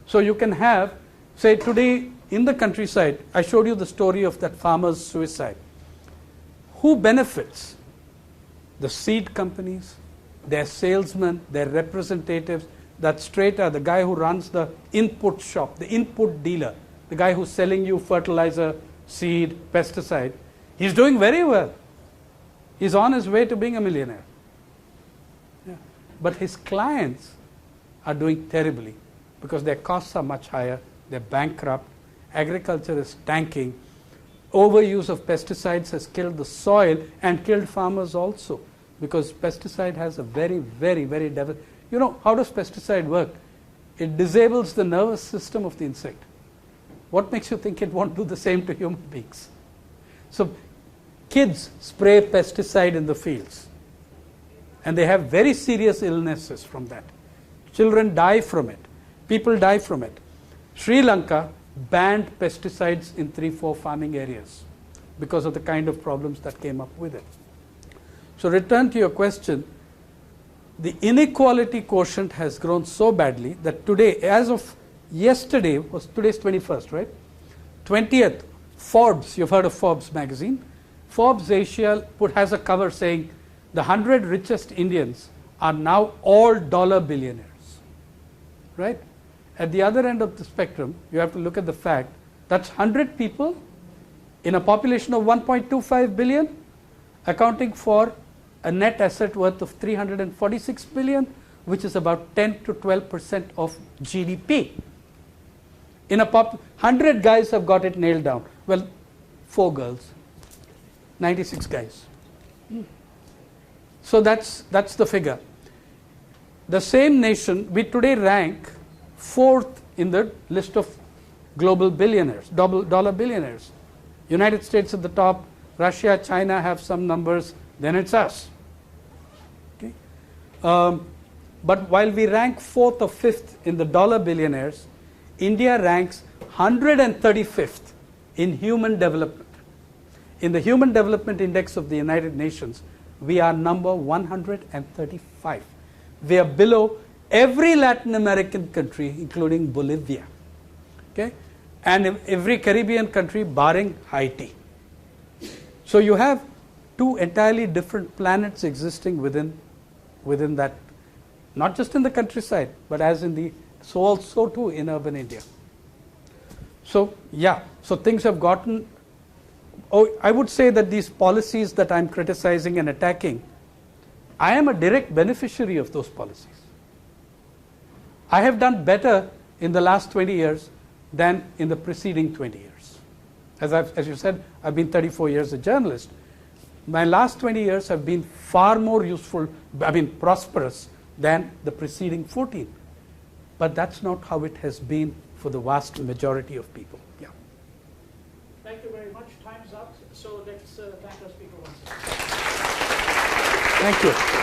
[SPEAKER 2] So you can have, say today in the countryside, I showed you the story of that farmer's suicide. Who benefits? The seed companies, their salesmen, their representatives, that straighter, the guy who runs the input shop, the input dealer, the guy who's selling you fertilizer, seed, pesticide. He's doing very well. He's on his way to being a millionaire. Yeah. But his clients are doing terribly because their costs are much higher, they're bankrupt, agriculture is tanking, overuse of pesticides has killed the soil and killed farmers also, because pesticide has a very, very, very how does pesticide work? It disables the nervous system of the insect. What makes you think it won't do the same to human beings? So kids spray pesticide in the fields and they have very serious illnesses from that. Children die from it. People die from it. Sri Lanka banned pesticides in 3-4 farming areas because of the kind of problems that came up with it. So return to your question, the inequality quotient has grown so badly that today, as of yesterday, today's 21st, right? 20th, Forbes, you've heard of Forbes magazine. Forbes Asia has a cover saying the 100 richest Indians are now all dollar billionaires, right? At the other end of the spectrum, you have to look at the fact that's 100 people in a population of 1.25 billion, accounting for a net asset worth of 346 billion, which is about 10 to 12% of GDP. In 100 guys have got it nailed down. Well, 4 girls, 96 guys. So that's the figure. The same nation, we today rank 4th in the list of global billionaires, dollar billionaires. United States at the top, Russia, China have some numbers, then it's us. Okay? But while we rank 4th or 5th in the dollar billionaires, India ranks 135th in human development. In the Human Development Index of the United Nations, we are number 135. We are below every Latin American country, including Bolivia, okay, and every Caribbean country barring Haiti. So you have 2 entirely different planets existing within that, not just in the countryside, but as in the so also too in urban India. So, yeah, so things have gotten, I would say that these policies that I'm criticizing and attacking, I am a direct beneficiary of those policies. I have done better in the last 20 years than in the preceding 20 years. As you said, I've been 34 years a journalist. My last 20 years have been far more useful, prosperous than the preceding 14. But that's not how it has been for the vast majority of people. Yeah.
[SPEAKER 1] Thank you very much. Time's up. So let's thank our speaker once again.
[SPEAKER 2] Thank you.